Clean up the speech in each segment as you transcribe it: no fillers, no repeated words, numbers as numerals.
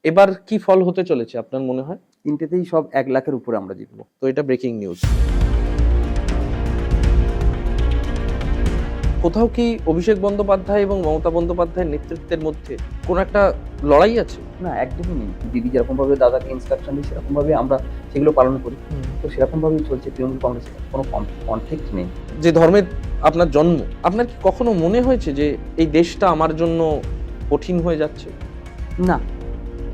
এবার কি ফল হতে চলেছে আপনার মনে হয়? তিনটেতেই সব 1 লাখের উপরে আমরা জিতবো। তো এটা ব্রেকিং নিউজ। কোথাও কি অভিষেক বন্দ্যোপাধ্যায় এবং মমতা বন্দ্যোপাধ্যায়ের নেতৃত্বের মধ্যে কোন একটা লড়াই আছে? না, একদমই নেই। দিদি যেরকম ভাবে দাদাকে ইনস্ট্রাকশন দিই সেরকম ভাবে আমরা সেগুলো পালন করি। তো সেরকম ভাবেই চলছে তৃণমূল কংগ্রেসের কোনো কনফ্লিক্ট নেই। যে ধর্মের আপনার জন্ম, আপনার কি কখনো মনে হয়েছে যে এই দেশটা আমার জন্য কঠিন হয়ে যাচ্ছে? না,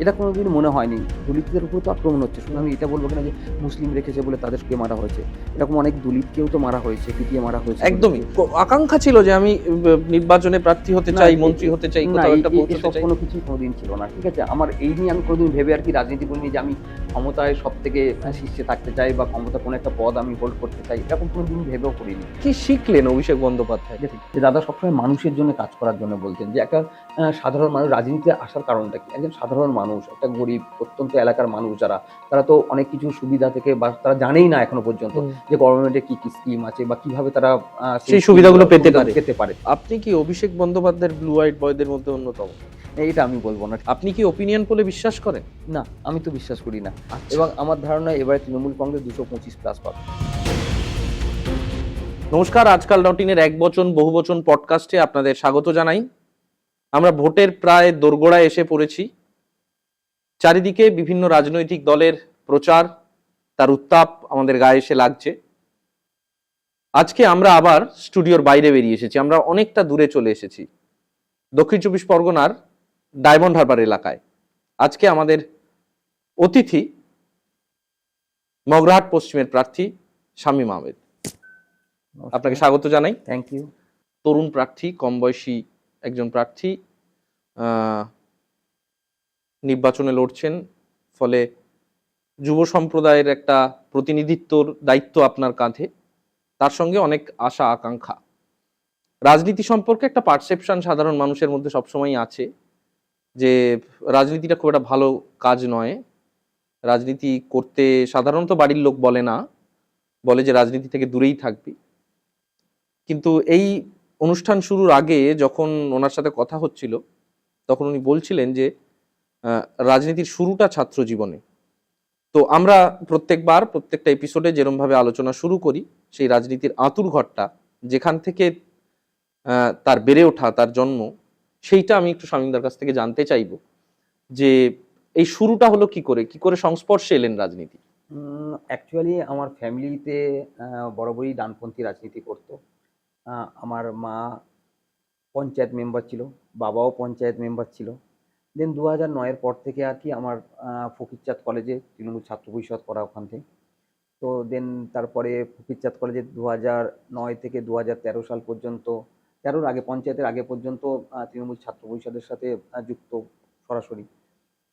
এটা কোনোদিন মনে হয়নি। দলিতদের উপর তো আক্রমণ হচ্ছে। শুধু আমি এটা বলবো কিনা যে মুসলিম রেখেছে বলে তাদেরকে মারা হয়েছে। এরকম অনেক দলিতকেও তো মারা হয়েছে, পিটিয়ে মারা হয়েছে। একদমই আকাঙ্ক্ষা ছিল যে আমি নির্বাচনে প্রার্থী হতে চাই, মন্ত্রী হতে চাই, কোথাও একটা পৌঁছতে চাই। কোনো কিছু কোনোদিন ছিল না। ঠিক আছে, আমার এই নিয়ে আমি কোনোদিন ভেবে আর কি রাজনীতি করিনি যে আমি ক্ষমতায় সব থেকে শীর্ষে থাকতে চাই বা ক্ষমতা কোনো একটা পদ আমি হোল্ড করতে চাই, এরকম কোনোদিন ভেবেও করিনি। কি শিখলেন অভিষেক বন্দ্যোপাধ্যায়? যে দাদা সবসময় মানুষের জন্য কাজ করার জন্য বলতেন, যে একটা সাধারণ মানুষ রাজনীতিতে আসার কারণটা কি, একজন সাধারণ মানুষ, একটা গরিব প্রত্যন্ত এলাকার মানুষ যারা, তারা তো অনেক কিছু সুবিধা থেকে বা তারা জানেই না এখনো পর্যন্ত যে গভর্নমেন্টের কি কি স্কিম আছে বা কিভাবে তারা সেই সুবিধাগুলো পেতে পারে। পারে। আপনি কি অভিষেক বন্দ্যোপাধ্যায়ের ব্লু হোয়াইট বয়দের মধ্যে অন্যতম? এইটা আমি বলবো না। আপনি কি ওপিনিয়ন পোলে বিশ্বাস করেন? না, আমি তো বিশ্বাস করি না। এবং আমার ধারণা এবারে তৃণমূল কংগ্রেস 225+ পাবে। নমস্কার, আজকাল ডট.ইনের এক বচন বহু বচন পডকাস্টে আপনাদের স্বাগত জানাই। আমরা ভোটের প্রায় দোরগোড়ায় এসে পড়েছি। চারিদিকে বিভিন্ন রাজনৈতিক দলের প্রচার, তার উত্তাপ আমাদের গায়ে এসে লাগছে। আজকে আমরা আবার স্টুডিওর বাইরে বেরিয়ে এসেছি। আমরা অনেকটা দূরে চলে এসেছি, দক্ষিণ চব্বিশ পরগনার ডায়মন্ড হারবার এলাকায়। আজকে আমাদের অতিথি মগরাহাট পশ্চিমের প্রার্থী শামীম আহমেদ। আপনাকে স্বাগত জানাই। Thank you. তরুণ প্রার্থী, কম বয়সী একজন প্রার্থী, নির্বাচনে লড়ছেন, ফলে যুব সম্প্রদায়ের একটা প্রতিনিধিত্বর দায়িত্ব আপনার কাঁধে, তার সঙ্গে অনেক আশা আকাঙ্ক্ষা। রাজনীতি সম্পর্কে একটা পারসেপশন সাধারণ মানুষের মধ্যে সবসময় আছে যে রাজনীতিটা খুব একটা ভালো কাজ নয়, রাজনীতি করতে সাধারণত বাড়ির লোক বলে না, বলে যে রাজনীতি থেকে দূরেই থাকবি। কিন্তু এই অনুষ্ঠান শুরুর আগে যখন ওনার সাথে কথা হচ্ছিল তখন উনি বলছিলেন যে রাজনীতির শুরুটা ছাত্র জীবনে। তো আমরা প্রত্যেকবার প্রত্যেকটা এপিসোডে যেরমভাবে আলোচনা শুরু করি, সেই রাজনীতির আঁতুর ঘরটা যেখান থেকে তার বেড়ে ওঠা, তার জন্ম, সেইটা আমি একটু শামীমদার কাছ থেকে জানতে চাইব যে এই শুরুটা হলো কি করে সংস্পর্শে এলেন রাজনীতি? অ্যাকচুয়ালি আমার ফ্যামিলিতে বরাবরই ডানপন্থী রাজনীতি করতো। আমার মা পঞ্চায়েত মেম্বার ছিল, বাবাও পঞ্চায়েত মেম্বার ছিল। দেন 2009-এর পর থেকে আর কি আমার ফকিরচাঁদ কলেজে তৃণমূল ছাত্র পরিষদ করা ওখান থেকে। তো দেন তারপরে ফকিরচাঁদ কলেজে 2009 থেকে 2013 সাল পর্যন্ত, 13-র আগে, পঞ্চায়েতের আগে পর্যন্ত তৃণমূল ছাত্র পরিষদের সাথে যুক্ত সরাসরি।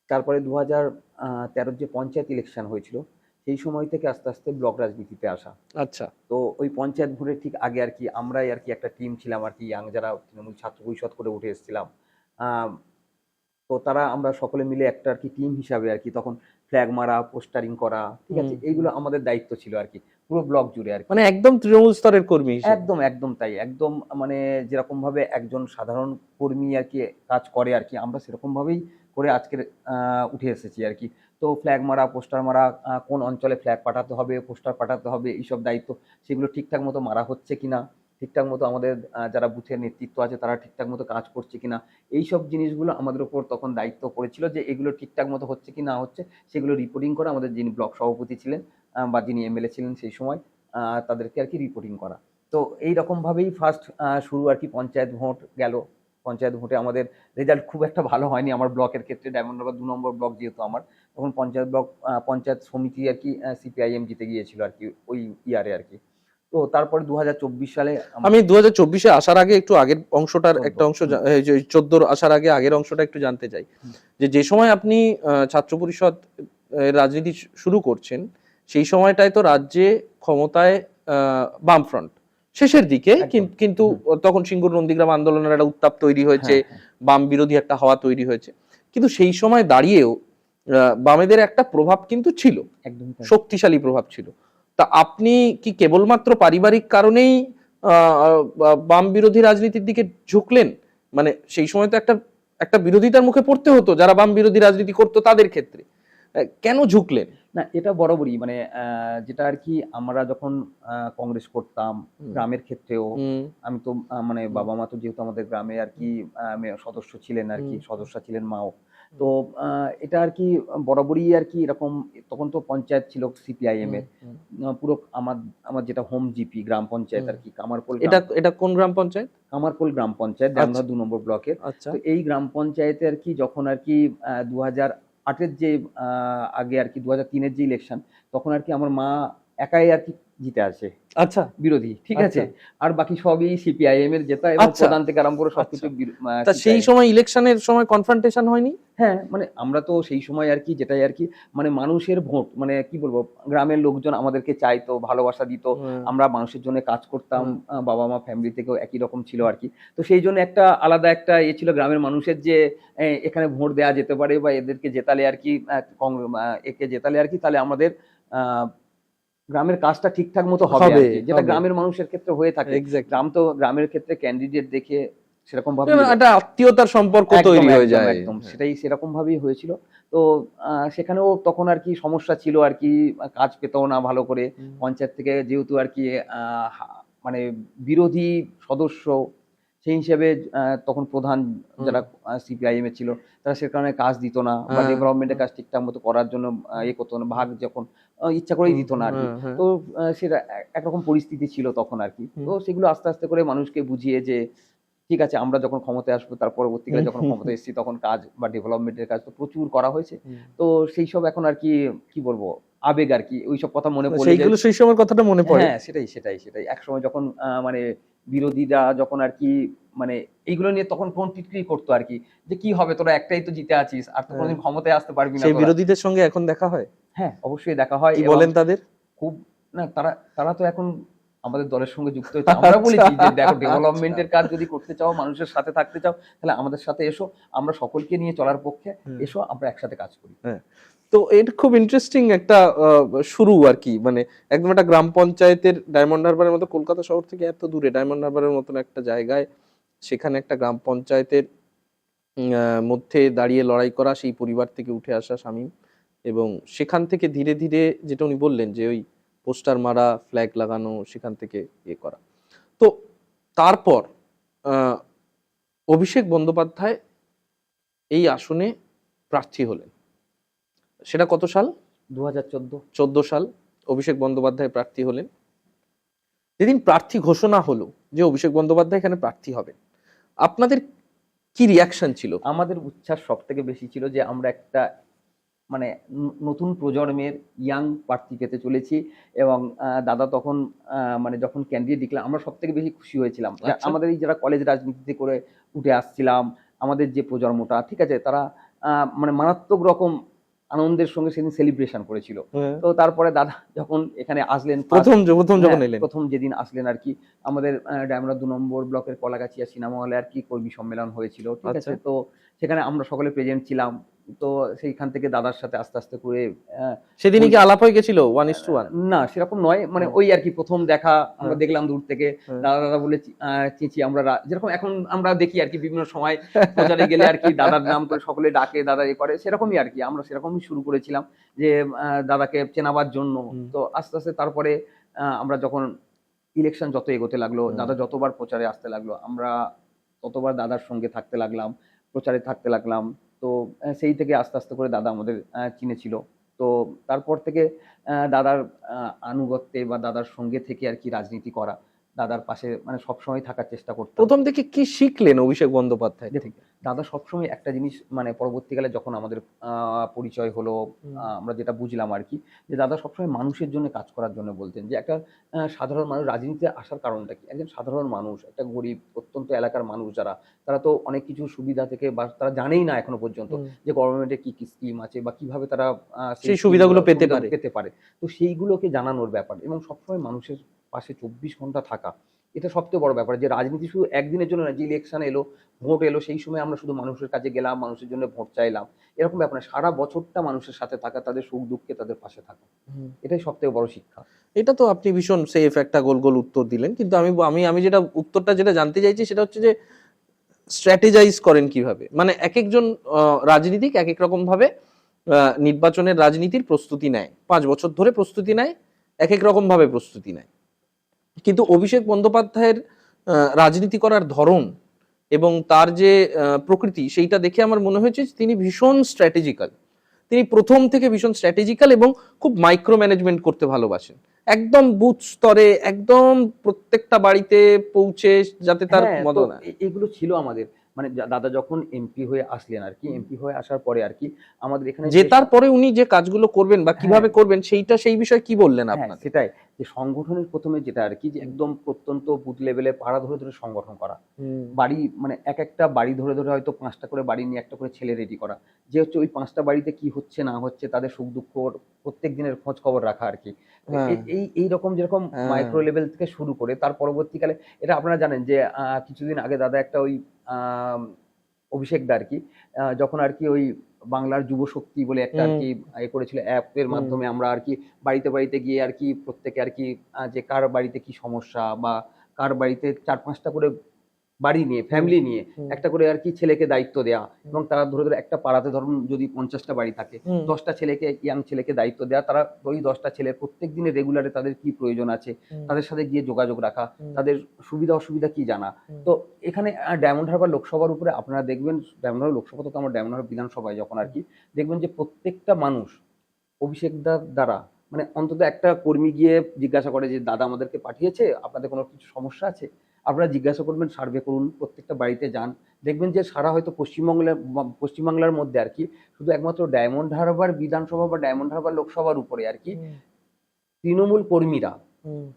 তারপরে 2013-র যে পঞ্চায়েত ইলেকশন হয়েছিল সেই সময় থেকে আস্তে আস্তে ব্লক রাজনীতিতে আসা। আচ্ছা। তো ওই পঞ্চায়েত ভোটের ঠিক আগে আর কি আমরাই আর কি একটা টিম ছিলাম আর কি, ইয়াং যারা তৃণমূল ছাত্র পরিষদ করে উঠে এসেছিলাম। তো তারা আমরা সকলে মিলে একটা আর কি টিম হিসাবে আর কি তখন ফ্ল্যাগ মারা, পোস্টারিং করা, ঠিক আছে, এইগুলো আমাদের দায়িত্ব ছিল আর কি পুরো ব্লক জুড়ে আর কি। মানে একদম তৃণমূল স্তরের কর্মী। একদম তাই, একদম মানে যেরকম ভাবে একজন সাধারণ কর্মী আর কি কাজ করে আর কি, আমরা সেরকম ভাবেই করে আজকের উঠে এসেছি আর কি। তো ফ্ল্যাগ মারা, পোস্টার মারা, কোন অঞ্চলে ফ্ল্যাগ পাঠাতে হবে, পোস্টার পাঠাতে হবে, এইসব দায়িত্ব, সেগুলো ঠিকঠাক মতো মারা হচ্ছে কিনা, ঠিকঠাক মতো আমাদের যারা বুথের নেতৃত্ব আছে তারা ঠিকঠাক মতো কাজ করছে কিনা, এইসব জিনিসগুলো আমাদের উপর তখন দায়িত্ব পড়েছিল যে এগুলো ঠিকঠাক মতো হচ্ছে কি না হচ্ছে সেগুলো রিপোর্টিং করা। আমাদের যিনি ব্লক সভাপতি ছিলেন বা যিনি এমএলএ ছিলেন সেই সময়, তাদেরকে আর কি রিপোর্টিং করা। তো এইরকমভাবেই ফার্স্ট শুরু আর কি। পঞ্চায়েত ভোট গেল, পঞ্চায়েত ভোটে আমাদের রেজাল্ট খুব একটা ভালো হয়নি আমার ব্লকের ক্ষেত্রে, ডায়মন্ড হারবার 2 নম্বর ব্লক যেহেতু আমার, তখন পঞ্চায়েত সমিতি আর কি সিপিআইএম জিতে গিয়েছিল আর কি ওই ইয়ারে আর কি। তো তারপরে 2024 সালে আমি 2024-এ আসার আগে একটু আগের অংশটার একটা অংশ, 14 আসার আগে আগের অংশটা একটু জানতে চাই। যে সময় আপনি ছাত্র পরিষদ রাজনীতি শুরু করছেন সেই সময়টায় তো রাজ্যে ক্ষমতায় বামফ্রন্ট শেষের দিকে, কিন্তু তখন সিঙ্গুর নন্দীগ্রাম আন্দোলনের একটা উত্তাপ তৈরি হয়েছে, বাম বিরোধী একটা হাওয়া তৈরি হয়েছে, কিন্তু সেই সময় দাঁড়িয়েও বামেদের একটা প্রভাব কিন্তু ছিল, একদম শক্তিশালী প্রভাব ছিল। তা আপনি কি কেবলমাত্র পারিবারিক কারণেই বাম বিরোধী রাজনীতির দিকে ঝুঁকলেন? মানে সেই সময় তো একটা একটা বিরোধিতার মুখে পড়তে হতো যারা বাম বিরোধী রাজনীতি করতো তাদের ক্ষেত্রে। কেন ঝুঁকলেন? না, এটা বরাবরই মানে যেটা আর কি আমরা যখন কংগ্রেস করতাম গ্রামের ক্ষেত্রেও, আমি তো মানে বাবা মা তো যেহেতু আমাদের গ্রামে আর কি সদস্য ছিলেন আর কি, সদস্যা ছিলেন মাও, তো এটা আর কি বরাবরই আর কি এরকম। তখন তো পঞ্চায়েত ছিল সিপিআইএম এর, পুরো আমার আমার যেটা হোম জিপি গ্রাম পঞ্চায়েত আর কি, কামারপোল। এটা কোন গ্রাম পঞ্চায়েত? কামারপোল গ্রাম পঞ্চায়েত, দেমদা 2 নম্বর ব্লকের। আচ্ছা। তো এই গ্রাম পঞ্চায়েতে আর কি যখন আর কি 2008-এর যে আগে আর কি 2003-এর যে ইলেকশন, তখন আর কি আমার মা একাই আর কি জিতে আসে। আচ্ছা। বিরোধী, ঠিক আছে, আর বাকি সবই সিপিআইএম এর জেতা, এবং প্রধান থেকে আরম্ভ করে সবকিছু তা সেই সময় ইলেকশনের সময় কনফ্রন্টেশন হয়নি? হ্যাঁ, মানে আমরা তো সেই সময় আর কি যেটাই আর কি মানে মানুষের ভোট, মানে কি বলবো, গ্রামের লোকজন আমাদেরকে চাইতো, ভালোবাসা দিত, আমরা মানুষের জন্য কাজ করতাম, বাবা মা ফ্যামিলি থেকেও একই রকম ছিল আর কি। তো সেই জন্য একটা আলাদা একটা ছিল গ্রামের মানুষের, যে এখানে ভোট দেওয়া যেতে পারে, বা এদেরকে জেতালে আর কি একে জেতালে আর কি তাহলে আমাদের গ্রামের কাজটা ঠিকঠাক মতো হবে, যেটা গ্রামের মানুষের ক্ষেত্রে হয়ে থাকে। গ্রাম তো গ্রামের ক্ষেত্রে ক্যান্ডিডেট দেখে সেরকম ভাবে একটা আত্মীয়তার সম্পর্ক তৈরি হয়ে যায়, একদম সেটাই সেরকম ভাবেই হয়েছিল। তো সেখানেও তখন আর কি সমস্যা ছিল আর কি, কাজ পেতো না ভালো করে পঞ্চায়েত থেকে, যেহেতু আর কি মানে বিরোধী সদস্য সেই হিসেবে তখন প্রধান যারা সিপিআইএম এ ছিল তারা সে কারণে কাজ দিত না, বা ডেভেলপমেন্টের কাজ ঠিকঠাক মতো করার জন্য করতো না, ভাগ যখন ইচ্ছা করেই দিত না আর কি। তো সেটা একরকম পরিস্থিতি ছিল তখন আর কি। তো সেগুলো আস্তে আস্তে করে মানুষকে বুঝিয়ে যে ঠিক আছে, আমরা যখন ক্ষমতায় আসবো, তার পরবর্তীকালে যখন ক্ষমতায় এসেছি, তখন কাজ বা ডেভেলপমেন্টের কাজ তো প্রচুর করা হয়েছে। তো সেই সব এখন আর কি কি বলবো, আবেগ আর কি, ওইসব কথা মনে পড়ে, সেইগুলো সেই সময় কথাটা মনে পড়ে। হ্যাঁ, সেটাই সেটাই সেটাই এক সময় যখন মানে বিরোধীরা যখন আর কি মানে এইগুলো নিয়ে তখন কোন টিটকিরি করতো আর কি, যে কি হবে, তোরা একটাই তো জিতে আছিস, আর তো কোনোদিন ক্ষমতায় আসতে পারবি না। সেই বিরোধীদের সঙ্গে এখন দেখা হয়? হ্যাঁ, অবশ্যই দেখা হয়। কি বলেন তাদের? খুব না, তারা তো এখন আমাদের দলের সঙ্গে যুক্ত হয়েছে। আমরা বলেছি যে দেখো, ডেভেলপমেন্টের কাজ যদি করতে চাও, মানুষের সাথে থাকতে চাও, তাহলে আমাদের সাথে এসো, আমরা সকলকে নিয়ে চলার পক্ষে, এসো, আমরা একসাথে কাজ করি। হ্যাঁ, তো এটা খুব ইন্টারেস্টিং একটা শুরু আর কি, মানে একদম একটা গ্রাম পঞ্চায়েতের, ডায়মন্ড হারবারের মতো, কলকাতা শহর থেকে এত দূরে ডায়মন্ড হারবারের মতন একটা জায়গায়, সেখানে একটা গ্রাম পঞ্চায়েতের মধ্যে দাঁড়িয়ে লড়াই করা, সেই পরিবার থেকে উঠে আসা শামীম, এবং সেখান থেকে ধীরে ধীরে যেটা উনি বললেন যে ওই পোস্টার মারা, ফ্ল্যাগ লাগানো, সেখান থেকে ইয়ে করা। তো তারপর অভিষেক বন্দ্যোপাধ্যায় এই আসনে প্রার্থী হলেন, সেটা কত সাল? 2014 সাল অভিষেক বন্দ্যোপাধ্যায় প্রার্থী হলেন। যেদিন প্রার্থী ঘোষণা হলো যে অভিষেক বন্দ্যোপাধ্যায় এখানে প্রার্থী হবেন, আপনাদের কি রিয়াকশন ছিল? আমাদের উচ্ছ্বাস সব থেকে বেশি ছিল যে আমরা একটা মানে নতুন প্রজন্মের ইয়াং প্রার্থী পেতে চলেছি, এবং দাদা তখন মানে যখন ক্যান্ডিডেট দেখলাম, আমরা সব থেকে বেশি খুশি হয়েছিলাম। আমাদের এই যারা কলেজ রাজনীতিতে করে উঠে আসছিলাম, আমাদের যে প্রজন্মটা, ঠিক আছে, তারা মানে মারাত্মক রকম আনন্দের সঙ্গে সেদিন সেলিব্রেশন করেছিল। তো তারপরে দাদা যখন এখানে আসলেন, প্রথম যেদিন আসলেন আর কি, আমাদের ডায়মন্ড 2 নম্বর ব্লকের কলাগাছিয়া সিনেমা হলে আর কি কর্মী সম্মেলন হয়েছিল, ঠিক আছে। তো সেখানে আমরা সকলে প্রেজেন্ট ছিলাম। তো সেইখান থেকে দাদার সাথে আস্তে আস্তে করে সেদিনই কি আলাপ হয়ে গেছিল 1:1? না, সেরকম নয়, মানে ওই আর কি প্রথম দেখা, আমরা দেখলাম দূর থেকে, দাদা দাদা বলে চেঁচিয়ে, আমরা যেরকম এখন আমরা দেখি আর কি বিভিন্ন সময় প্রচারে গেলে আর কি দাদার নাম করে সকলে ডাকে, দাদা এ করে, সেরকমই আর কি আমরা সেরকমই শুরু করেছিলাম যে দাদাকে চেনাবার জন্য। তো আস্তে আস্তে তারপরে আমরা যখন ইলেকশন যত এগোতে লাগলো, দাদা যতবার প্রচারে আসতে লাগলো, আমরা ততবার দাদার সঙ্গে থাকতে লাগলাম, প্রচারে থাকতে লাগলাম। তো সেই থেকে আস্তে আস্তে করে দাদা আমাদের চিনেছিল। তো তারপর থেকে দাদার আনুগত্যে বা দাদার সঙ্গে থেকে আর কি রাজনীতি করা, দাদার পাশে মানে সবসময় থাকার চেষ্টা করতাম। প্রথম থেকে কি শিখলেন অভিষেক বন্দ্যোপাধ্যায় থেকে? দাদা সবসময় একটা জিনিস, মানে পরবর্তীকালে যখন আমাদের পরিচয় হলো, আমরা যেটা বুঝলাম আর কি, যে দাদা সবসময় মানুষের জন্য কাজ করার জন্য বলতেন, যে একটা সাধারণ মানুষ রাজনীতিতে আসার কারণটা কি, একজন সাধারণ মানুষ, একটা গরিব প্রত্যন্ত এলাকার মানুষ যারা, তারা তো অনেক কিছু সুবিধা থেকে, বা তারা জানেই না এখনো পর্যন্ত যে গভর্নমেন্টের কি কি স্কিম আছে, বা কিভাবে তারা সেই সুবিধাগুলো পেতে পারে। তো সেইগুলোকে জানানোর ব্যাপার, এবং সবসময় মানুষের পাশে 24 ঘন্টা থাকা, এটা সবচেয়ে বড় ব্যাপার। যে রাজনীতি শুধু একদিনের জন্য না, যে ইলেকশন এলো, ভোট এলো, সেই সময় আমরা শুধু মানুষের কাছে গেলাম, মানুষের জন্য ভোট চাইলাম, এরকম ব্যাপার না, সারা বছরটা মানুষের সাথে থাকা, তাদের সুখ দুঃখে তাদের পাশে থাকা, এটাই সব থেকে বড় শিক্ষা। এটা তো আপনি ভীষণ সেফ একটা গোল গোল উত্তর দিলেন, কিন্তু আমি যেটা উত্তরটা যেটা জানতে চাইছি সেটা হচ্ছে যে স্ট্র্যাটেজাইজ করেন কিভাবে? মানে এক একজন রাজনীতিক এক এক রকম ভাবে নির্বাচনের রাজনীতির প্রস্তুতি নেয়, 5 বছর ধরে প্রস্তুতি নেয়, এক এক রকম ভাবে প্রস্তুতি নেয়। কিন্তু অভিষেক বন্দ্যোপাধ্যায়ের রাজনীতি করার ধরন এবং তার যে প্রকৃতি, সেইটা দেখে আমার মনে হয়েছে যে তিনি ভীষণ স্ট্র্যাটেজিক্যাল। তিনি প্রথম থেকে ভীষণ স্ট্র্যাটেজিক্যাল এবং খুব মাইক্রো ম্যানেজমেন্ট করতে ভালোবাসেন, একদম বুথ স্তরে, একদম প্রত্যেকটা বাড়িতে পৌঁছে যাতে তার হ্যাঁ, মত তো না। এগুলো ছিল আমাদের, মানে দাদা যখন এমপি হয়ে আসলেন আর কি, এমপি হয়ে আসার পরে আর কি আমাদের এখানে যে তারপরে উনি যে কাজগুলো করবেন বা কিভাবে করবেন সেইটা, সেই বিষয়ে কি বললেন হ্যাঁ আপনার? সেটাই, যে সংগঠনের প্রথমে যেটা আর কি, যে একদম প্রত্যন্ত বুথ লেভেলে পাড়া ধরে ধরে সংগঠন করা, বাড়ি মানে এক একটা বাড়ি ধরে ধরে হয়তো 5টা করে বাড়ি নিয়ে একটা করে ছেলে রেডি করা, যে হচ্ছে ওই 5টা বাড়িতে কি হচ্ছে না হচ্ছে তাদের সুখ দুঃখ প্রত্যেক দিনের খোঁজ খবর রাখা আর কি। হ্যাঁ। এই রকম যেরকম হ্যাঁ। মাইক্রো লেভেল থেকে শুরু করে তার পরবর্তীকালে, এটা আপনারা জানেন যে কিছুদিন আগে দাদা একটা ওই অভিষেক দা আর কি, যখন আর কি ওই বাংলার যুব শক্তি বলে একটা আর কি করেছিল, অ্যাপের মাধ্যমে আমরা আর কি বাড়িতে বাড়িতে গিয়ে আর কি প্রত্যেকে আর কি যে কার বাড়িতে কি সমস্যা বা কার বাড়িতে 4-5টা করে বাড়ি নিয়ে, ফ্যামিলি নিয়ে একটা করে আর কি ছেলেকে দায়িত্ব দেয়া, এবং তারা ধরে ধরে একটা পাড়াতে ধরুন যদি 50টা বাড়ি থাকে, 10টা ছেলেকে, ইয়াং ছেলেকে দায়িত্ব দেয়া, তারা ওই 10টা ছেলের প্রত্যেক দিনে রেগুলারে তাদের কি প্রয়োজন আছে তাদের সাথে গিয়ে যোগাযোগ রাখা, তাদের সুবিধা অসুবিধা কি জানা। তো এখানে ডায়মন্ড হারবার লোকসভার উপরে আপনারা দেখবেন, ডায়মন্ড হারবার লোকসভা তো আমার ডায়মন্ড হারবার বিধানসভায় যখন আর কি দেখবেন যে প্রত্যেকটা মানুষ অভিষেক দার দ্বারা, মানে অন্তত একটা কর্মী গিয়ে জিজ্ঞাসা করে যে দাদা আমাদেরকে পাঠিয়েছে, আপনাদের কোনো কিছু সমস্যা আছে, আপনারা জিজ্ঞাসা করবেন, সার্ভে করুন, প্রত্যেকটা বাড়িতে যান, দেখবেন যে সারা হয়তো পশ্চিমবাংলার মধ্যে আর কি শুধু একমাত্র ডায়মন্ড হারবার বিধানসভা বা ডায়মন্ড হারবার লোকসভার উপরে আর কি তৃণমূল কর্মীরা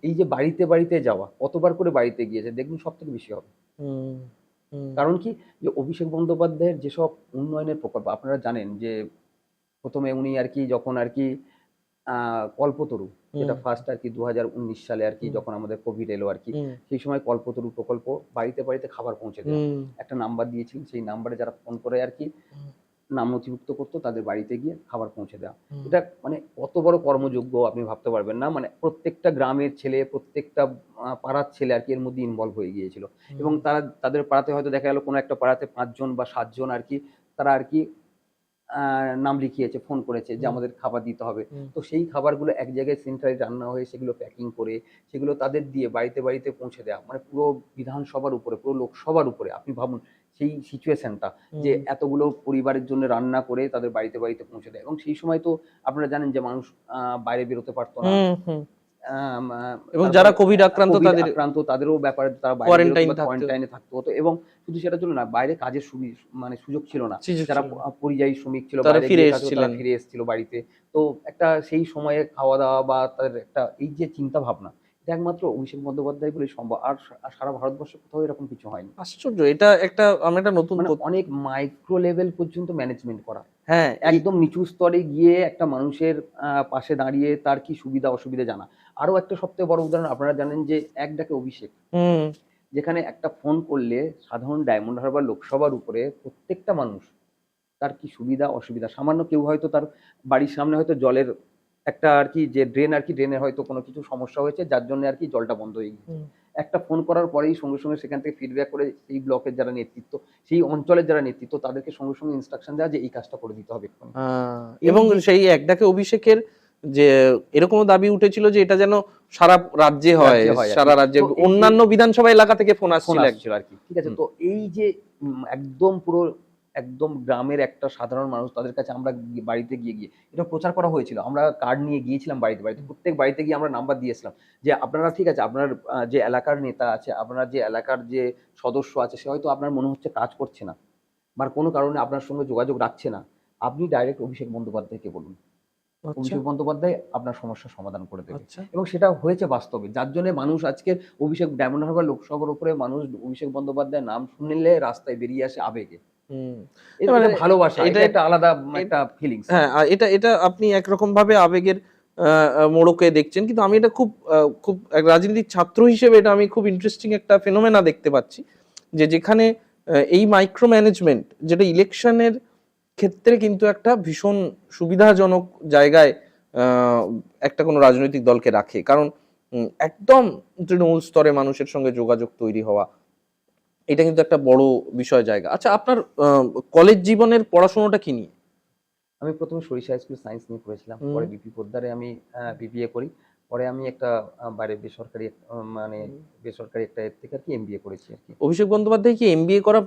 এই যে বাড়িতে বাড়িতে যাওয়া, কতবার করে বাড়িতে গিয়েছে দেখবেন সব থেকে বেশি হবে। কারণ কি, যে অভিষেক বন্দ্যোপাধ্যায়ের যেসব উন্নয়নের প্রকল্প আপনারা জানেন, যে প্রথমে উনি আর কি যখন আর কি কল্পতরু, যেটা ফার্স্ট আর কি 2019 সালে আর কি যখন আমাদের কোভিড এলো আর কি, সেই সময় কল্পতরু প্রকল্প বাড়িতে বাড়িতে খাবার পৌঁছে দেওয়া, একটা নাম্বার দিয়েছিলেন, সেই নাম্বারে যারা ফোন করে আর কি নাম নথিভুক্ত করতো তাদের বাড়িতে গিয়ে খাবার পৌঁছে দেওয়া, এটা মানে কত বড় কর্মযোগ্য আপনি ভাবতে পারবেন না, মানে প্রত্যেকটা গ্রামের ছেলে, প্রত্যেকটা পাড়ার ছেলে আর কি এর মধ্যে ইনভলভ হয়ে গিয়েছিল, এবং তারা তাদের পাড়াতে হয়তো দেখা গেল কোনো একটা পাড়াতে 5 জন বা 7 জন আর কি তারা আর কি নাম লিখিয়েছে, ফোন করেছে যে আমাদের খাবার দিতে হবে, তো সেই খাবারগুলো এক জায়গায় সেন্ট্রালি রান্না হয়ে সেগুলো প্যাকিং করে সেগুলো তাদের দিয়ে বাড়িতে বাড়িতে পৌঁছে দেওয়া, মানে পুরো বিধানসভার উপরে, পুরো লোকসভার উপরে আপনি ভাবুন সেই সিচুয়েশনটা, যে এতগুলো পরিবারের জন্য রান্না করে তাদের বাড়িতে বাড়িতে পৌঁছে দেয়, এবং সেই সময় তো আপনারা জানেন যে মানুষ বাইরে বেরোতে পারতো না, এবং যারা কোভিড আক্রান্ত তাদেরও ব্যাপারে তারা কোয়ারেন্টাইনে থাকতে হতো, এবং শুধু সেটার জন্য না, বাইরে কাজের মানে সুযোগ ছিল না, যারা পরিযায়ী শ্রমিক ছিল তারা ফিরে এসেছিল বাড়িতে, তো একটা সেই সময়ে খাওয়া দাওয়া বা তাদের একটা এই যে চিন্তা ভাবনা, এটা একমাত্র অভিষেক বন্দ্যোপাধ্যায় বলে সম্ভব, আর সারা ভারতবর্ষে কোথাও এরকম কিছু হয়নি। আশ্চর্য, এটা একটা আমরা একটা নতুন, অনেক মাইক্রো লেভেল পর্যন্ত ম্যানেজমেন্ট করা, হ্যাঁ একদম নিচু স্তরে গিয়ে একটা মানুষের পাশে দাঁড়িয়ে তার কি সুবিধা অসুবিধা জানা। আরো একটা সবথেকে বড় উদাহরণ আপনারা জানেন যে এক ডাকে অভিষেক, যেখানে একটা ফোন করলে সাধারণ ডায়মন্ড হারবার লোকসভার উপরে প্রত্যেকটা মানুষ তার কি সুবিধা অসুবিধা, সামান্য কেউ হয়তো তার বাড়ির সামনে হয়তো জলের একটা আর কি যে ড্রেন আর কি, ড্রেনের হয়তো কোনো কিছু সমস্যা হয়েছে যার জন্য আর কি জলটা বন্ধ হয়ে গেছে, একটা ফোন করার পরেই সঙ্গে সঙ্গে সেখান থেকে ফিডব্যাক করে সেই ব্লকের যারা নেতৃত্ব, সেই অঞ্চলের যারা নেতৃত্ব, তাদেরকে সঙ্গে সঙ্গে ইনস্ট্রাকশন দেওয়া যে এই কাজটা করে দিতে হবে। এবং সেই এক ডাকে অভিষেকের যে এরকম দাবি উঠেছিল যে এটা যেন সারা রাজ্যে হয়, সারা রাজ্যে অন্যান্য বিধানসভা এলাকা থেকে ফোন আসছিল আর কি, ঠিক আছে। তো এই যে একদম পুরো একদম গ্রামের একটা সাধারণ মানুষ, তাদের কাছে আমরা বাড়িতে গিয়ে গিয়ে এটা প্রচার করা হয়েছিল, আমরা কার্ড নিয়ে গিয়েছিলাম বাড়িতে বাড়িতে, প্রত্যেক বাড়িতে গিয়ে আমরা নাম্বার দিয়েছিলাম যে আপনারা ঠিক আছে, আপনার যে এলাকার নেতা আছে, আপনার যে এলাকার যে সদস্য আছে, সে হয়তো আপনার মনে হচ্ছে কাজ করছে না বা কোনো কারণে আপনার সঙ্গে যোগাযোগ রাখছে না, আপনি ডাইরেক্ট অভিষেক বন্দ্যোপাধ্যায়কে বলুন, অভিষেক বন্দ্যোপাধ্যায় আপনার সমস্যার সমাধান করে দেবে, এবং সেটা হয়েছে বাস্তবে, যার জন্য মানুষ আজকে অভিষেক ডায়মন্ড হারবার লোকসভার উপরে মানুষ অভিষেক বন্দ্যোপাধ্যায়ের নাম শুনলে রাস্তায় বেরিয়ে আসে আবেগে, ভালোবাসা, এটা একটা আলাদা একটা ফিলিংস। হ্যাঁ, এটা আপনি একরকম ভাবে আবেগের মোড়কে দেখছেন, কিন্তু আমি এটা খুব রাজনীতির ছাত্র হিসেবে এটা আমি খুব ইন্টারেস্টিং একটা ফেনোমেনা দেখতে পাচ্ছি, যে যেখানে এই মাইক্রো ম্যানেজমেন্ট যেটা ইলেকশনের ক্ষেত্রে কিন্তু একটা ভীষণ সুবিধাজনক জায়গায় একটা কোনো রাজনৈতিক দলকে রাখে, কারণ একদম তৃণমূল স্তরে মানুষের সঙ্গে যোগাযোগ তৈরি হওয়া, এটা কিন্তু একটা বড় বিষয় জায়গা। আচ্ছা, আপনার কলেজ জীবনের পড়াশোনাটা কি নিয়ে? আমি প্রথমে সরিষা স্কুল সায়েন্স নিয়ে পড়েছিলাম, হুম। পরে বিপি পোদ্দারে আমি বিবিএ করি, পরে আমি একটা বাইরে বেসরকারি মানে বেসরকারি একটা এর থেকে আর কি এমবিএ করেছি আর কি। অভিষেক বন্দ্যোপাধ্যায় কি এমবিএ করা